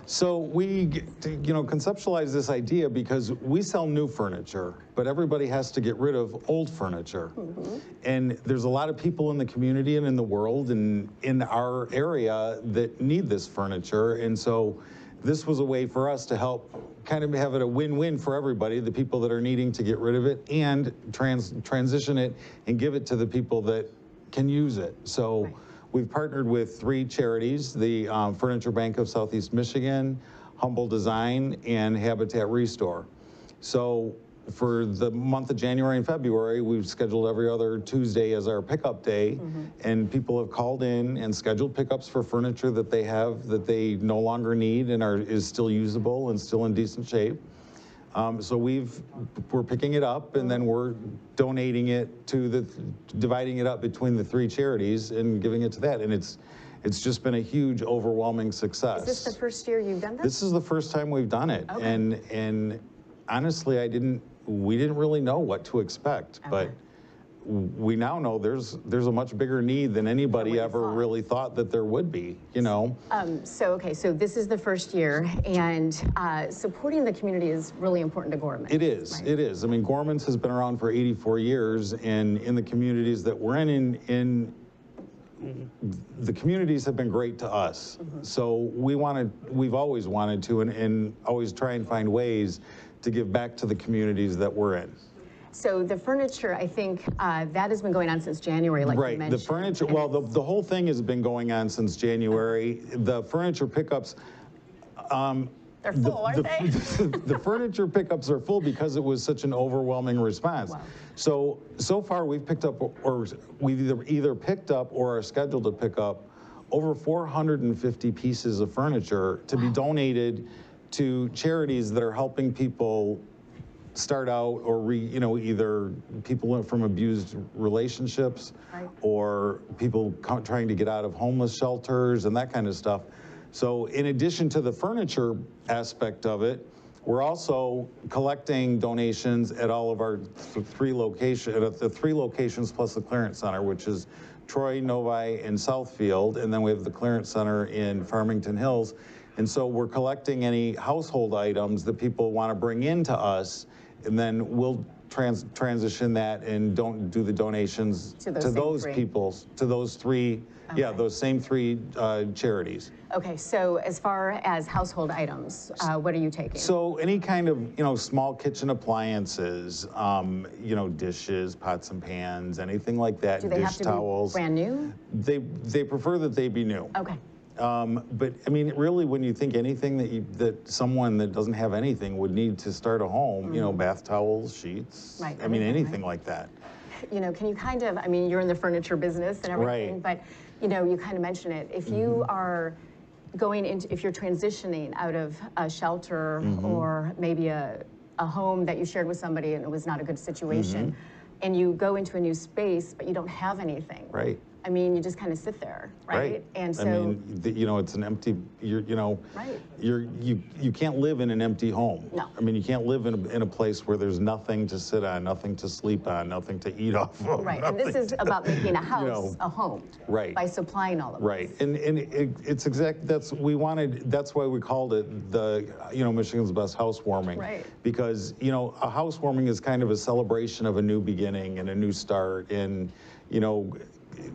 G: So we, conceptualize this idea because we sell new furniture, but everybody has to get rid of old furniture. Mm-hmm. And there's a lot of people in the community and in the world and in our area that need this furniture. And so this was a way for us to help kind of have it a win-win for everybody, the people that are needing to get rid of it, and transition it and give it to the people that can use it. So. Right. We've partnered with 3 charities, the Furniture Bank of Southeast Michigan, Humble Design, and Habitat Restore. So for the month of January and February, we've scheduled every other Tuesday as our pickup day, and people have called in and scheduled pickups for furniture that they have that they no longer need and is still usable and still in decent shape. So we're picking it up, and then we're donating it to dividing it up between the 3 charities and giving it to that. And it's just been a huge, overwhelming success.
A: Is this the first year you've done this?
G: This is the first time we've done it. Okay. And honestly, we didn't really know what to expect, but we now know there's a much bigger need than anybody ever really thought that there would be,
A: So this is the first year, and supporting the community is really important to Gorman.
G: It is, right? It is. I mean, Gorman's has been around for 84 years, and in the communities that we're in the communities have been great to us. Mm-hmm. So we've always wanted to and always try and find ways to give back to the communities that we're in.
A: So the furniture, I think that has been going on since January, like you mentioned.
G: The furniture, well, the whole thing has been going on since January. The furniture pickups,
A: they're full, aren't they?
G: The furniture pickups are full because it was such an overwhelming response. Wow. So far we've picked up, or we've either picked up or are scheduled to pick up over 450 pieces of furniture to be donated to charities that are helping people start out, or either people from abused relationships, right, or people trying to get out of homeless shelters and that kind of stuff. So in addition to the furniture aspect of it, we're also collecting donations at all of our 3 locations, at the 3 locations plus the clearance center, which is Troy, Novi, and Southfield, and then we have the clearance center in Farmington Hills. And so we're collecting any household items that people want to bring into us, and then we'll transition that and don't do the donations to those people, to those three, yeah, those same three charities.
A: Okay, so as far as household items, what are you taking?
G: So any kind of, small kitchen appliances, dishes, pots and pans, anything like that.
A: Do they
G: dish
A: have to
G: towels.
A: be brand new?
G: They prefer that they be new.
A: Okay.
G: But I mean, really, when you think anything that someone that doesn't have anything would need to start a home, bath towels, sheets,
A: right,
G: I mean, anything like that.
A: Can you kind of, I mean, you're in the furniture business and everything,
G: right.
A: but, you kind of mentioned it. If you are going into, if you're transitioning out of a shelter or maybe a home that you shared with somebody and it was not a good situation, and you go into a new space, but you don't have anything.
G: Right.
A: I mean, you just kind of sit there, right? And so,
G: I mean, it's an empty.
A: right.
G: You can't live in an empty home.
A: No.
G: I mean, you can't live in a place where there's nothing to sit on, nothing to sleep on, nothing to eat off of.
A: Right, and this is about making a house a home.
G: Right.
A: By supplying all of this.
G: Right, and it's exact. That's why we called it the Michigan's Best Housewarming.
A: Right.
G: Because a housewarming is kind of a celebration of a new beginning and a new start, and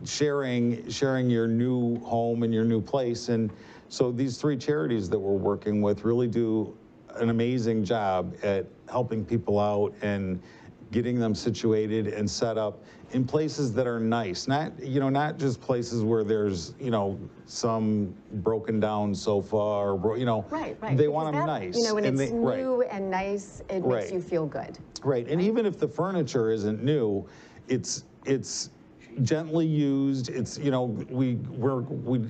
G: sharing your new home and your new place. And so these three charities that we're working with really do an amazing job at helping people out and getting them situated and set up in places that are nice, not just places where there's some broken down sofa or
A: right.
G: They want them nice.
A: When it's new and nice, it makes you feel good.
G: Right, and even if the furniture isn't new, it's gently used. It's we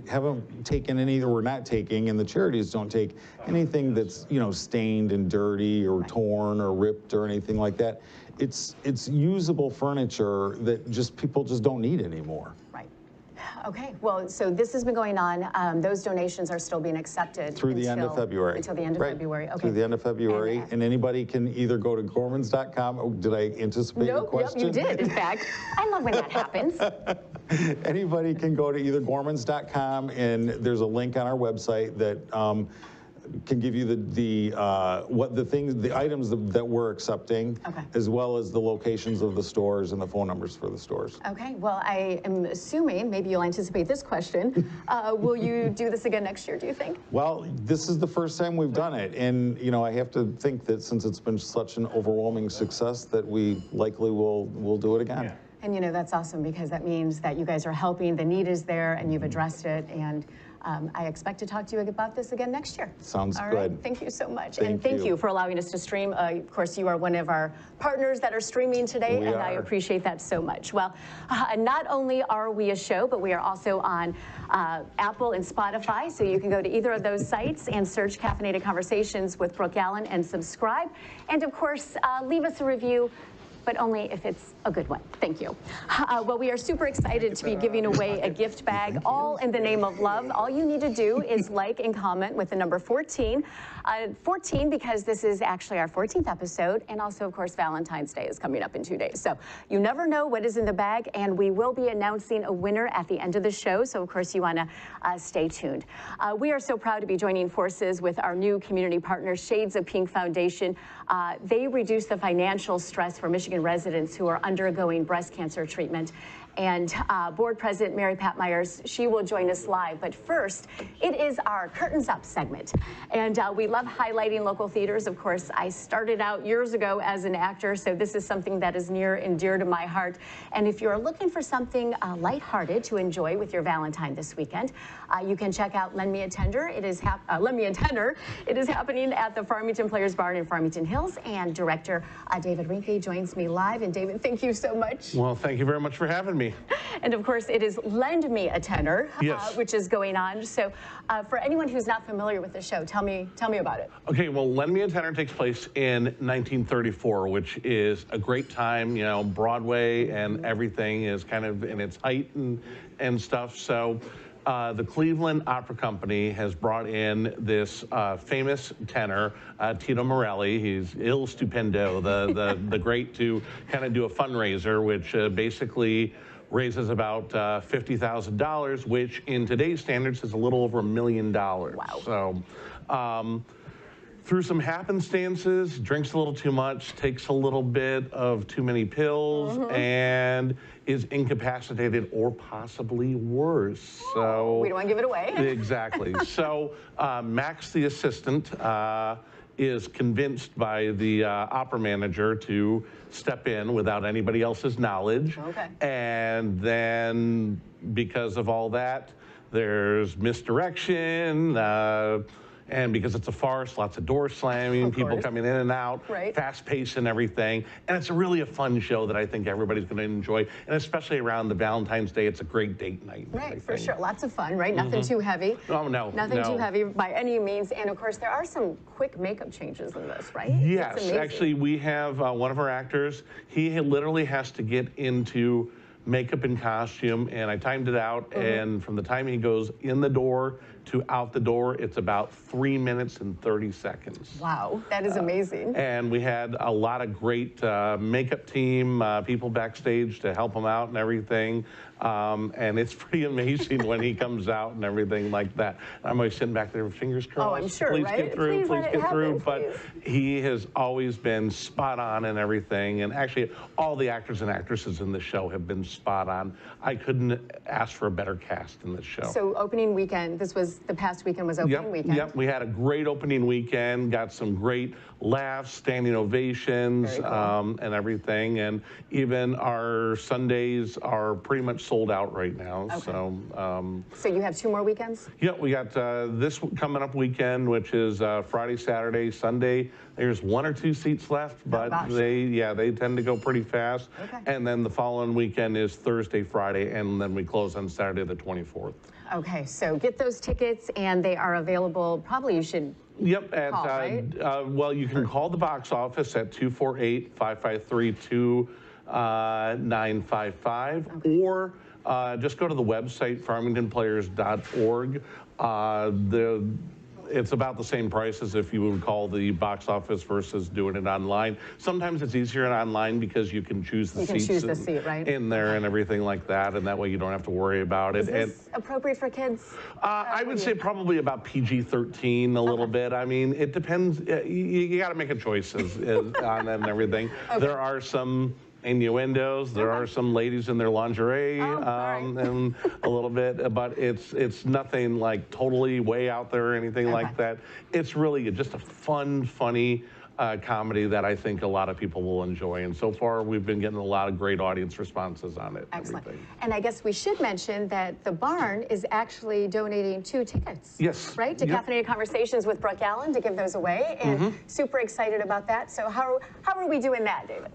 G: haven't taken any, or we're not taking, and the charities don't take anything that's stained and dirty or torn or ripped or anything like that. It's usable furniture that people just don't need anymore.
A: Right. Okay. Well, so this has been going on. Those donations are still being accepted
G: through the end of February.
A: Until the end of February. Okay.
G: Through the end of February, and anybody can either go to gormans.com. Oh, did I anticipate your question?
A: Nope, you did. In fact, I love when that happens.
G: Anybody can go to either gormans.com, and there's a link on our website that can give you the items that we're accepting, as well as the locations of the stores and the phone numbers for the stores.
A: Okay. Well, I am assuming maybe you'll anticipate this question. Will you do this again next year, do you think? Well,
G: this is the first time we've done it, and I have to think that since it's been such an overwhelming success, that we likely will do it again.
A: Yeah. And that's awesome, because that means that you guys are helping, the need is there, and you've addressed it, and I expect to talk to you about this again next year.
G: Sounds
A: All
G: good.
A: Right. Thank you so much. And thank you for allowing us to stream. Of course, you are one of our partners that are streaming today, and I appreciate that so much. Well, not only are we a show, but we are also on Apple and Spotify, so you can go to either of those sites and search Caffeinated Conversations with Brooke Allen and subscribe. And of course, leave us a review, but only if it's a good one. Thank you. Well, we are super excited to be giving away a gift bag, all in the name of love. All you need to do is like and comment with the number 14. 14 because this is actually our 14th episode, and also, of course, Valentine's Day is coming up in 2 days. So you never know what is in the bag, and we will be announcing a winner at the end of the show. So, of course, you want to stay tuned. We are so proud to be joining forces with our new community partner, Shades of Pink Foundation. They reduce the financial stress for Michigan residents who are undergoing breast cancer treatment. And Board President Mary Pat Myers, she will join us live. But first, it is our Curtains Up segment. And we love highlighting local theaters. Of course, I started out years ago as an actor, so this is something that is near and dear to my heart. And if you're looking for something lighthearted to enjoy with your Valentine this weekend, you can check out Lend Me a Tender. It is Lend Me a Tender. It is happening at the Farmington Players Barn in Farmington Hills. And director David Rinke joins me live. And David, thank you so much.
H: Well, thank you very much for having me.
A: And of course, it is Lend Me a Tenor, which is going on. So for anyone who's not familiar with the show, tell me about it.
H: Okay, well, Lend Me a Tenor takes place in 1934, which is a great time. Broadway and everything is kind of in its height and stuff. So the Cleveland Opera Company has brought in this famous tenor, Tito Morelli. He's il stupendo, the great, to kind of do a fundraiser, which basically raises about $50,000, which in today's standards is a little over $1 million.
A: Wow.
H: So through some happenstances, drinks a little too much, takes a little bit of too many pills, and is incapacitated or possibly worse. So
A: we don't want to give it away.
H: Exactly. So Max, the assistant, is convinced by the opera manager to step in without anybody else's knowledge.
A: Okay.
H: And then because of all that, there's misdirection, and because it's a farce, lots of door slamming, people coming in and out, fast pace and everything. And it's really a fun show that I think everybody's going to enjoy. And especially around the Valentine's Day, it's a great date night.
A: Right, for sure. Lots of fun, right? Nothing too heavy.
H: Oh, no.
A: Nothing too heavy by any means. And of course, there are some quick makeup changes in this, right?
H: Yes, actually, we have one of our actors. He literally has to get into makeup and costume, and I timed it out, and from the time he goes in the door to out the door, it's about 3 minutes and 30 seconds.
A: Wow, that is amazing.
H: And we had a lot of great makeup team, people backstage to help him out and everything. And it's pretty amazing when he comes out and everything like that. I'm always sitting back there with fingers crossed.
A: Oh, I'm sure,
H: please
A: right?
H: Get through, please get through. But
A: please.
H: he has always been spot on and everything. And actually, all the actors and actresses in the show have been spot on. I couldn't ask for a better cast in this show.
A: So opening weekend, the past weekend was opening weekend.
H: Yep, we had a great opening weekend, got some great laughs, standing ovations, and everything. And even our Sundays are pretty much sold out right now. Okay.
A: So you have 2 more weekends?
H: Yeah, we got this coming up weekend, which is Friday, Saturday, Sunday. There's 1 or 2 seats left, but they tend to go pretty fast. Okay. And then the following weekend is Thursday, Friday, and then we close on Saturday the 24th.
A: Okay, so get those tickets, and they are available. Probably you should.
H: Yep,
A: call, right?
H: Well, you can call the box office at 248-553-2955, or just go to the website, farmingtonplayers.org. It's about the same price as if you would call the box office versus doing it online. Sometimes it's easier online because you can choose the seats in there and everything like that, and that way you don't have to worry about it.
A: Is this appropriate for kids?
H: I would say probably about PG-13 a little bit. I mean, it depends. You got to make a choice on it and everything. There are some innuendos. There are some ladies in their lingerie and a little bit, but it's nothing like totally way out there or anything like that. It's really just a fun, funny comedy that I think a lot of people will enjoy. And so far, we've been getting a lot of great audience responses on it.
A: Excellent. And I guess we should mention that the barn is actually donating 2 tickets.
H: Yes.
A: Right? To Caffeinated Conversations with Brooke Allen to give those away. And super excited about that. So how are we doing that, David?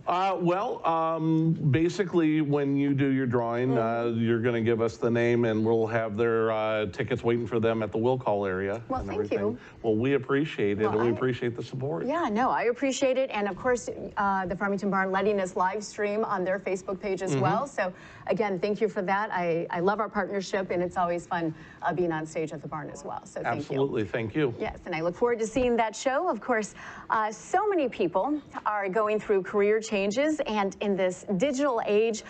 H: Basically, when you do your drawing, you're going to give us the name, and we'll have their tickets waiting for them at the will call area.
A: Well, thank you.
H: Well, we appreciate it, and we appreciate the support.
A: Yeah, no, I appreciate it. And of course, the Farmington Barn letting us live stream on their Facebook page as well. So again, thank you for that. I love our partnership, and it's always fun being on stage at the barn as well. So thank you.
H: Absolutely, thank you.
A: Yes, and I look forward to seeing that show. Of course, so many people are going through career changes, and in this digital age,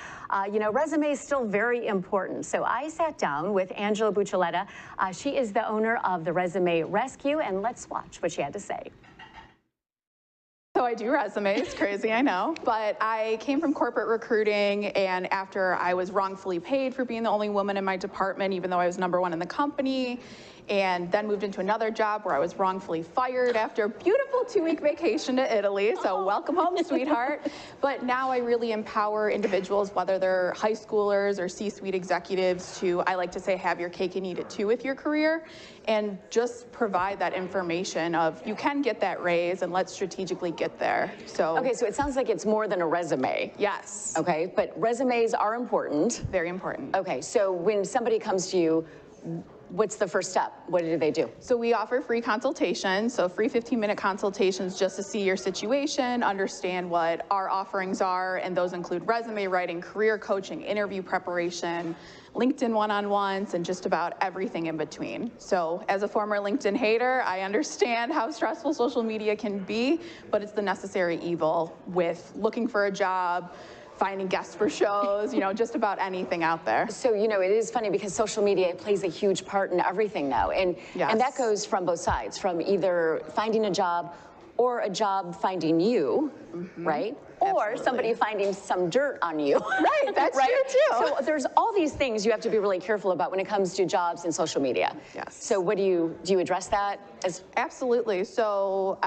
A: resume is still very important. So I sat down with Angela Buccioletta. She is the owner of the Resume Rescue, and let's watch what she had to say.
I: So I do resumes, crazy, I know, but I came from corporate recruiting, and after I was wrongfully paid for being the only woman in my department, even though I was #1 in the company, and then moved into another job where I was wrongfully fired after a beautiful 2-week vacation to Italy, so welcome home, sweetheart. But now I really empower individuals, whether they're high schoolers or C-suite executives, to, I like to say, have your cake and eat it too with your career, and just provide that information of you can get that raise, and let's strategically get there. So
A: okay, so it sounds like it's more than a resume.
I: Yes.
A: Okay, but resumes are important.
I: Very important.
A: Okay, so when somebody comes to you, what's the first step? What do they do?
I: So we offer free consultations, so free 15-minute consultations just to see your situation, understand what our offerings are, and those include resume writing, career coaching, interview preparation, LinkedIn one-on-ones, and just about everything in between. So as a former LinkedIn hater, I understand how stressful social media can be, but it's the necessary evil with looking for a job, finding guests for shows, you know, just about anything out there.
A: So, you know, it is funny because social media plays a huge part in everything now. And that goes from both sides, from either finding a job or a job finding you, right? Or somebody finding some dirt on you.
I: Right, that's true too.
A: So there's all these things you have to be really careful about when it comes to jobs and social media.
I: Yes.
A: So what do you address that?
I: Absolutely. So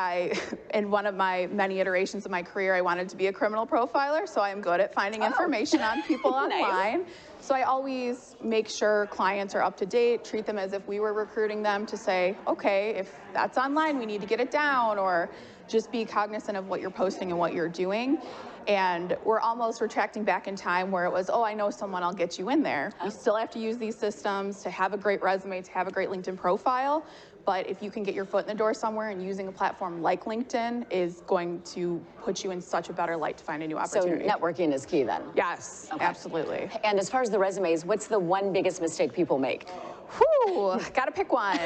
I: in one of my many iterations of my career, I wanted to be a criminal profiler, so I'm good at finding information on people online. So I always make sure clients are up to date, treat them as if we were recruiting them, to say, okay, if that's online, we need to get it down, or just be cognizant of what you're posting and what you're doing. And we're almost retracting back in time where it was, oh, I know someone, I'll get you in there. You still have to use these systems to have a great resume, to have a great LinkedIn profile. But if you can get your foot in the door somewhere, and using a platform like LinkedIn is going to put you in such a better light to find a new opportunity.
A: So networking is key then?
I: Yes, absolutely.
A: And as far as the resumes, what's the one biggest mistake people make?
I: Whew, gotta pick one.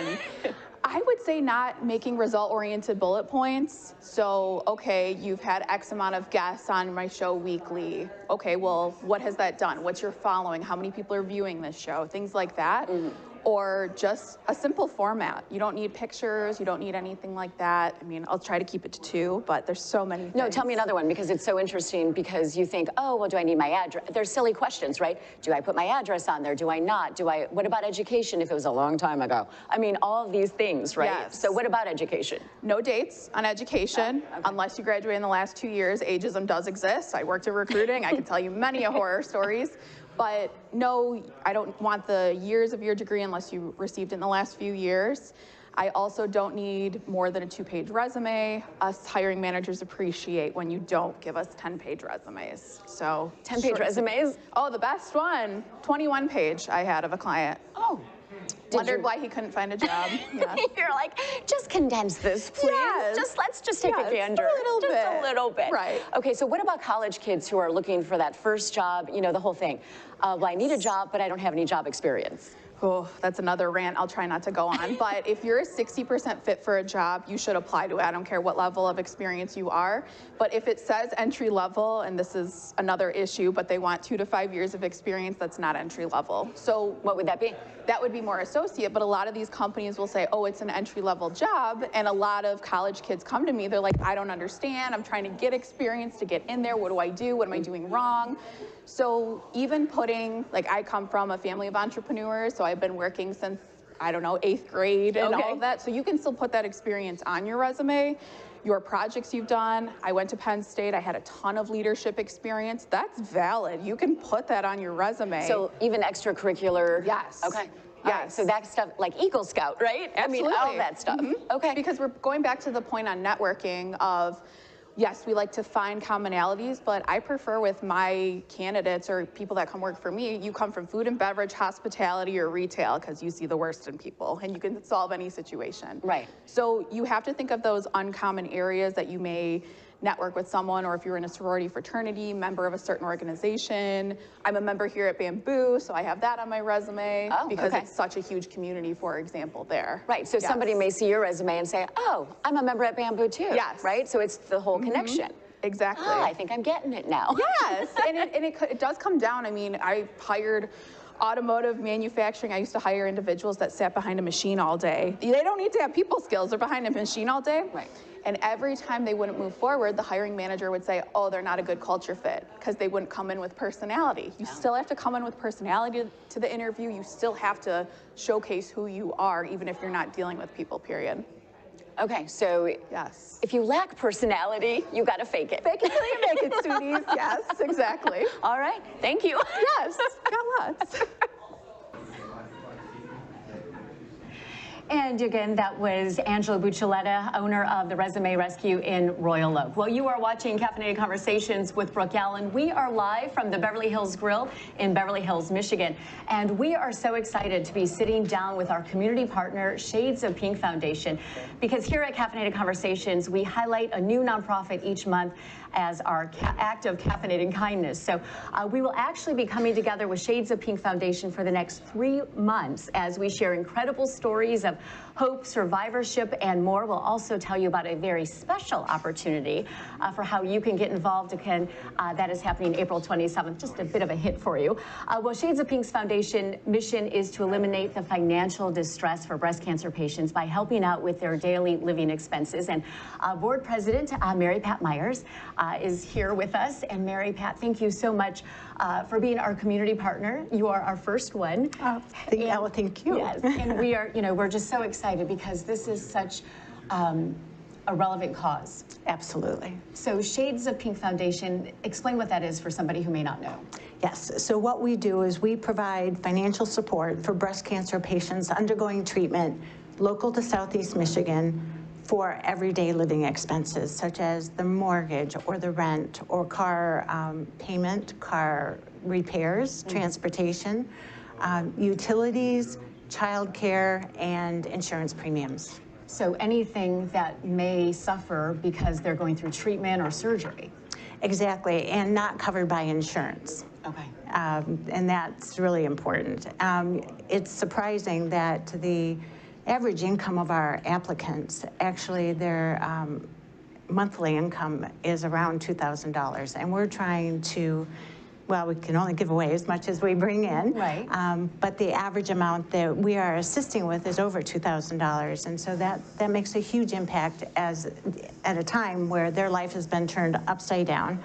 I: I would say not making result-oriented bullet points. So, okay, you've had X amount of guests on my show weekly. Okay, well, what has that done? What's your following? How many people are viewing this show? Things like that. Or just a simple format. You don't need pictures, you don't need anything like that. I mean, I'll try to keep it to 2, but there's so many things.
A: No, tell me another one, because it's so interesting, because you think, oh, well, do I need my address? They're silly questions, right? Do I put my address on there? Do I not? What about education if it was a long time ago? I mean, all of these things, right?
I: Yes.
A: So what about education?
I: No dates on education, unless you graduate in the last 2 years. Ageism does exist. I worked in recruiting. I can tell you many horror stories. But no, I don't want the years of your degree unless you received it in the last few years. I also don't need more than a 2-page resume. Us hiring managers appreciate when you don't give us 10-page resumes. So
A: 10-page resumes?
I: Oh, the best one, 21-page I had of a client.
A: Oh.
I: Wondered why he couldn't find a job. Yeah.
A: You're like, just condense this, please.
I: Yes.
A: Let's just take a gander.
I: A
A: little bit.
I: Right.
A: Okay, so what about college kids who are looking for that first job, you know, the whole thing? Well, I need a job, but I don't have any job experience.
I: Oh, that's another rant I'll try not to go on. But if you're a 60% fit for a job, you should apply to it. I don't care what level of experience you are. But if it says entry level, and this is another issue, but they want 2 to 5 years of experience, that's not entry level. So
A: what would that be?
I: That would be more associate, but a lot of these companies will say, oh, it's an entry level job. And a lot of college kids come to me, they're like, I don't understand. I'm trying to get experience to get in there. What do I do? What am I doing wrong? So even putting, like, I come from a family of entrepreneurs, so I've been working since, I don't know, 8th grade and all of that. So you can still put that experience on your resume, your projects you've done. I went to Penn State. I had a ton of leadership experience. That's valid. You can put that on your resume.
A: So even extracurricular?
I: Yes.
A: Okay.
I: Yes.
A: Right, so that stuff, like Eagle Scout, right?
I: Absolutely.
A: I mean, all that stuff. Okay.
I: Because we're going back to the point on networking of, yes, we like to find commonalities, but I prefer with my candidates or people that come work for me, you come from food and beverage, hospitality, or retail, because you see the worst in people and you can solve any situation.
A: Right.
I: So you have to think of those uncommon areas that you may network with someone, or if you're in a sorority fraternity, member of a certain organization. I'm a member here at Bamboo, so I have that on my resume because it's such a huge community, for example, there.
A: Right, so somebody may see your resume and say, oh, I'm a member at Bamboo too.
I: Yes.
A: Right, so it's the whole connection.
I: Exactly.
A: Ah, I think I'm getting it now.
I: Yes, and it does come down. I mean, I hired automotive manufacturing. I used to hire individuals that sat behind a machine all day. They don't need to have people skills. They're behind a machine all day.
A: Right.
I: And every time they wouldn't move forward, the hiring manager would say, oh, they're not a good culture fit, because they wouldn't come in with personality. You still have to come in with personality to the interview. You still have to showcase who you are, even if you're not dealing with people, period.
A: Okay, so
I: yes,
A: if you lack personality, you got to fake it.
I: Fake it till you make it, Sudis. Yes, exactly.
A: All right, thank you.
I: Yes, got lots.
A: And again, that was Angela Buccioletta, owner of the Resume Rescue in Royal Oak. Well, you are watching Caffeinated Conversations with Brooke Allen. We are live from the Beverly Hills Grill in Beverly Hills, Michigan. And we are so excited to be sitting down with our community partner, Shades of Pink Foundation, because here at Caffeinated Conversations, we highlight a new nonprofit each month as our act of caffeinated kindness. So we will actually be coming together with Shades of Pink Foundation for the next 3 months as we share incredible stories of hope, survivorship, and more. We'll also tell you about a very special opportunity for how you can get involved again. That is happening April 27th. Just a bit of a hint for you. Well, Shades of Pink's foundation mission is to eliminate the financial distress for breast cancer patients by helping out with their daily living expenses. And board president Mary Pat Myers is here with us. And Mary Pat, thank you so much for being our community partner. You are our first one.
J: Thank you.
A: Yes, and we are, we're just so excited because this is such a relevant cause.
J: Absolutely.
A: So Shades of Pink Foundation, explain what that is for somebody who may not know.
J: Yes, so what we do is we provide financial support for breast cancer patients undergoing treatment local to Southeast Michigan for everyday living expenses, such as the mortgage or the rent or car payment, car repairs, transportation, utilities, childcare, and insurance premiums.
A: So anything that may suffer because they're going through treatment or surgery.
J: Exactly, and not covered by insurance.
A: Okay.
J: And that's really important. It's surprising that the average income of our applicants, actually their monthly income is around $2,000. And we're trying to, well, we can only give away as much as we bring in.
A: Right.
J: But the average amount that we are assisting with is over $2,000. And so that makes a huge impact at a time where their life has been turned upside down.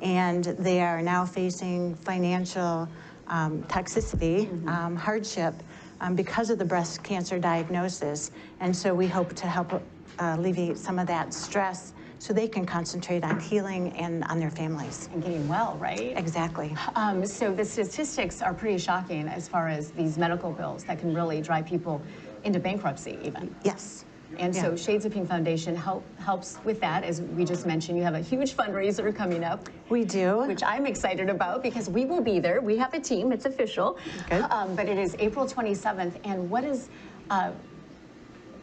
J: And they are now facing financial toxicity, hardship, because of the breast cancer diagnosis. And so we hope to help alleviate some of that stress so they can concentrate on healing and on their families.
A: And getting well, right?
J: Exactly.
A: So the statistics are pretty shocking as far as these medical bills that can really drive people into bankruptcy even.
J: Yes.
A: And so Shades of Pink Foundation helps with that. As we just mentioned, you have a huge fundraiser coming up.
J: We do.
A: Which I'm excited about because we will be there. We have a team, it's official.
J: Okay.
A: But it is April 27th. And what is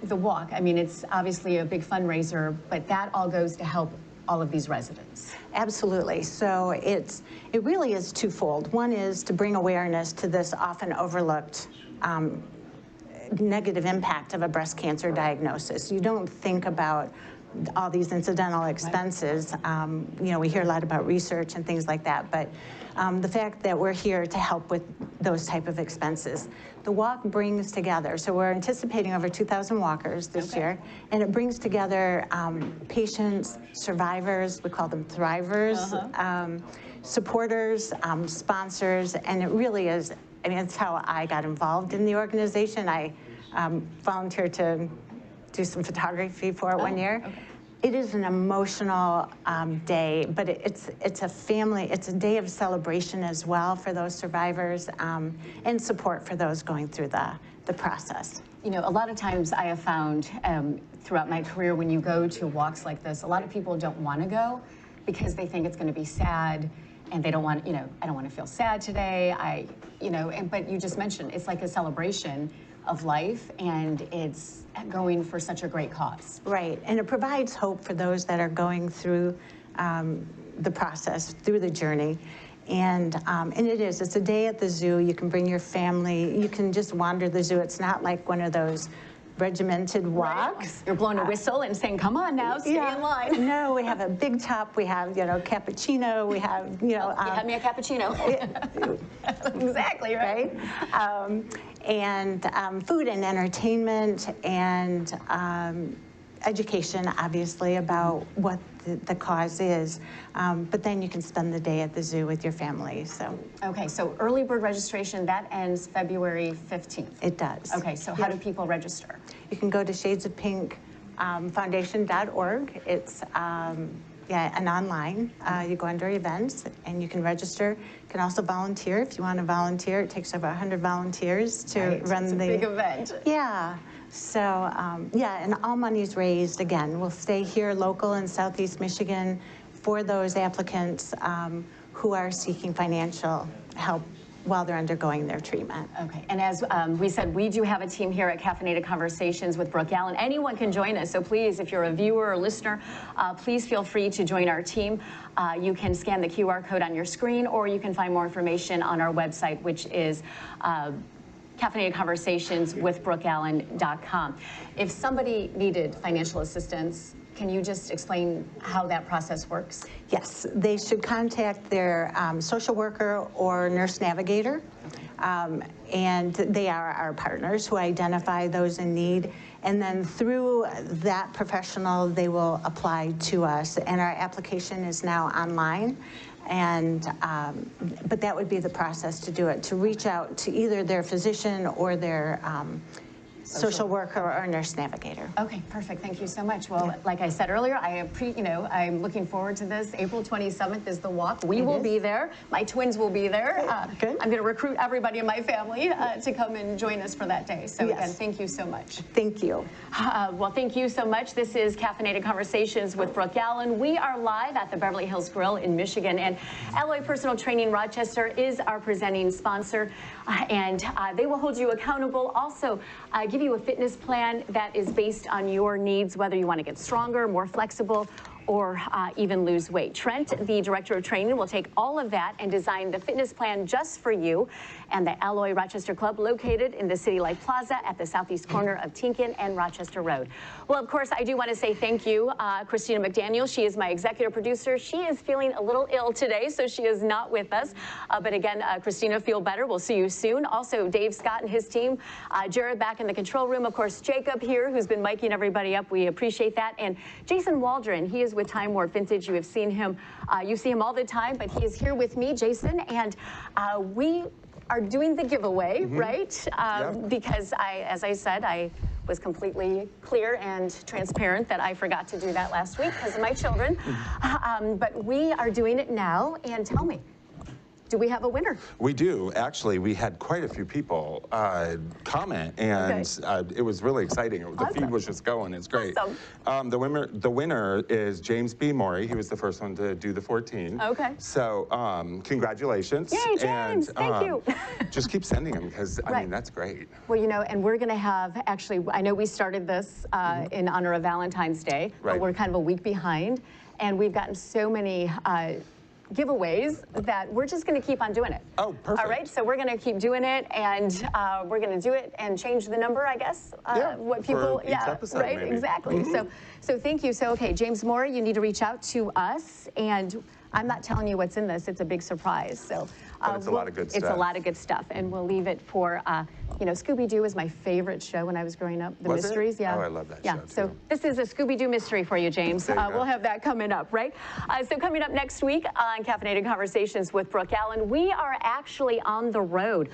A: the walk? I mean, it's obviously a big fundraiser, but that all goes to help all of these residents.
J: Absolutely. So it really is twofold. One is to bring awareness to this often overlooked negative impact of a breast cancer diagnosis. You don't think about all these incidental expenses. We hear a lot about research and things like that, but the fact that we're here to help with those type of expenses. The walk brings together, so we're anticipating over 2,000 walkers this year, and it brings together patients, survivors, we call them thrivers, supporters, sponsors, and it really is, I mean, it's how I got involved in the organization. I volunteered to do some photography for it one year.
A: Okay.
J: It is an emotional day, but it's a day of celebration as well for those survivors and support for those going through the process.
A: You know, a lot of times I have found throughout my career when you go to walks like this, a lot of people don't want to go because they think it's going to be sad. And they don't want, I don't want to feel sad today. But you just mentioned it's like a celebration of life, and it's going for such a great cause.
J: Right, and it provides hope for those that are going through the process, through the journey. And it's a day at the zoo. You can bring your family. You can just wander the zoo. It's not like one of those regimented walks.
A: Right. You're blowing a whistle and saying, come on now, stay in line.
J: No, we have a big top, we have, cappuccino, we have,
A: you have me a cappuccino. Exactly, right?
J: And food and entertainment and education, obviously, about what the cause is. But then you can spend the day at the zoo with your family, so.
A: Okay, so early bird registration, that ends February 15th.
J: It does.
A: Okay, so how do people register?
J: You can go to shadesoфpink.foundation.org. It's an online. You go under events and you can register. You can also volunteer if you want to volunteer. It takes about 100 volunteers to run
A: it's a big event.
J: Yeah. So, and all money's raised, again, will stay here local in Southeast Michigan for those applicants who are seeking financial help while they're undergoing their treatment.
A: Okay, and as we said, we do have a team here at Caffeinated Conversations with Brooke Allen. Anyone can join us, so please, if you're a viewer or listener, please feel free to join our team. You can scan the QR code on your screen, or you can find more information on our website, which is caffeinatedconversationswithbrookeallen.com. If somebody needed financial assistance, can you just explain how that process works?
J: Yes, they should contact their social worker or nurse navigator. And they are our partners who identify those in need. And then through that professional, they will apply to us. And our application is now online. And, but that would be the process to do it, to reach out to either their physician or their social worker or nurse navigator.
A: Okay, perfect. Thank you so much. Well, like I said earlier, I'm looking forward to this. April 27th is the walk. We will be there. My twins will be there.
J: Good.
A: I'm going to recruit everybody in my family to come and join us for that day. So again, thank you so much.
J: Thank you.
A: Well, thank you so much. This is Caffeinated Conversations with Brooke Allen. We are live at the Beverly Hills Grill in Michigan, and Alloy Personal Training Rochester is our presenting sponsor, and they will hold you accountable. Also, give you a fitness plan that is based on your needs, whether you want to get stronger, more flexible, or even lose weight. Trent, the director of training, will take all of that and design the fitness plan just for you. And the Alloy Rochester Club, located in the City Life Plaza at the southeast corner of Tinkin and Rochester Road. Well, of course, I do want to say thank you, Christina McDaniel. She is my executive producer. She is feeling a little ill today, so she is not with us. But again, Christina, feel better. We'll see you soon. Also, Dave Scott and his team. Jared back in the control room. Of course, Jacob here, who's been miking everybody up. We appreciate that. And Jason Waldron, he is with Time Warp Vintage. You have seen him. You see him all the time, but he is here with me, Jason, and we are doing the giveaway, right? Because as I said, I was completely clear and transparent that I forgot to do that last week because of my children. But we are doing it now, and tell me, do we have a winner?
K: We do. Actually, we had quite a few people comment, and it was really exciting. The feed was just going. It's great. Awesome. The winner is James B. Morey. He was the first one to do the 14. Okay. So congratulations.
A: Yay, James.
K: And,
A: thank you.
K: Just keep sending them because, I mean, that's great.
A: Well, you know, and we're going to have, actually, I know we started this in honor of Valentine's Day, but we're kind of a week behind, and we've gotten so many giveaways that we're just going to keep on doing it.
K: Oh, perfect.
A: All right, so we're going to keep doing it, and we're going to do it and change the number, I guess. What people,
K: for each episode,
A: right,
K: maybe.
A: exactly. So thank you. So okay, James Moore, you need to reach out to us, and I'm not telling you what's in this. It's a big surprise. So
K: it's a lot of good stuff.
A: It's a lot of good stuff, and we'll leave it for. You know, Scooby-Doo was my favorite show when I was growing up. The mysteries,
K: Oh, I love that show,
A: so
K: too.
A: this is a Scooby-Doo mystery for you, James. We'll have that coming up, right? So coming up next week on Caffeinated Conversations with Brooke Allen, we are actually on the road.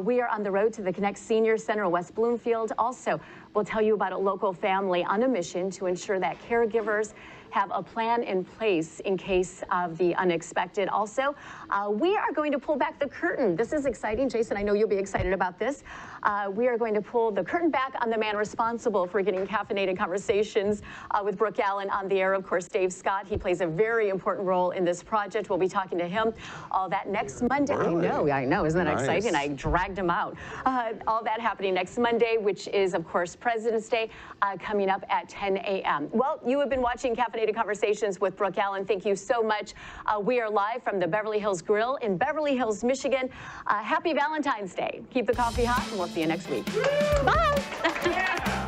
A: We are on the road to the Connect Senior Center in West Bloomfield. Also, we'll tell you about a local family on a mission to ensure that caregivers have a plan in place in case of the unexpected. Also, we are going to pull back the curtain. This is exciting. Jason, I know you'll be excited about this. We are going to pull the curtain back on the man responsible for getting Caffeinated Conversations with Brooke Allen on the air. Of course, Dave Scott. He plays a very important role in this project. We'll be talking to him all that next Monday.
K: Really?
A: I know. Isn't that
K: Nice.
A: exciting? I dragged him out. All that happening next Monday, which is, of course, President's Day, coming up at 10 a.m. Well, you have been watching Caffeinated Conversations with Brooke Allen. Thank you so much. We are live from the Beverly Hills Grill in Beverly Hills, Michigan. Happy Valentine's Day. Keep the coffee hot, and we'll see you next week. Bye.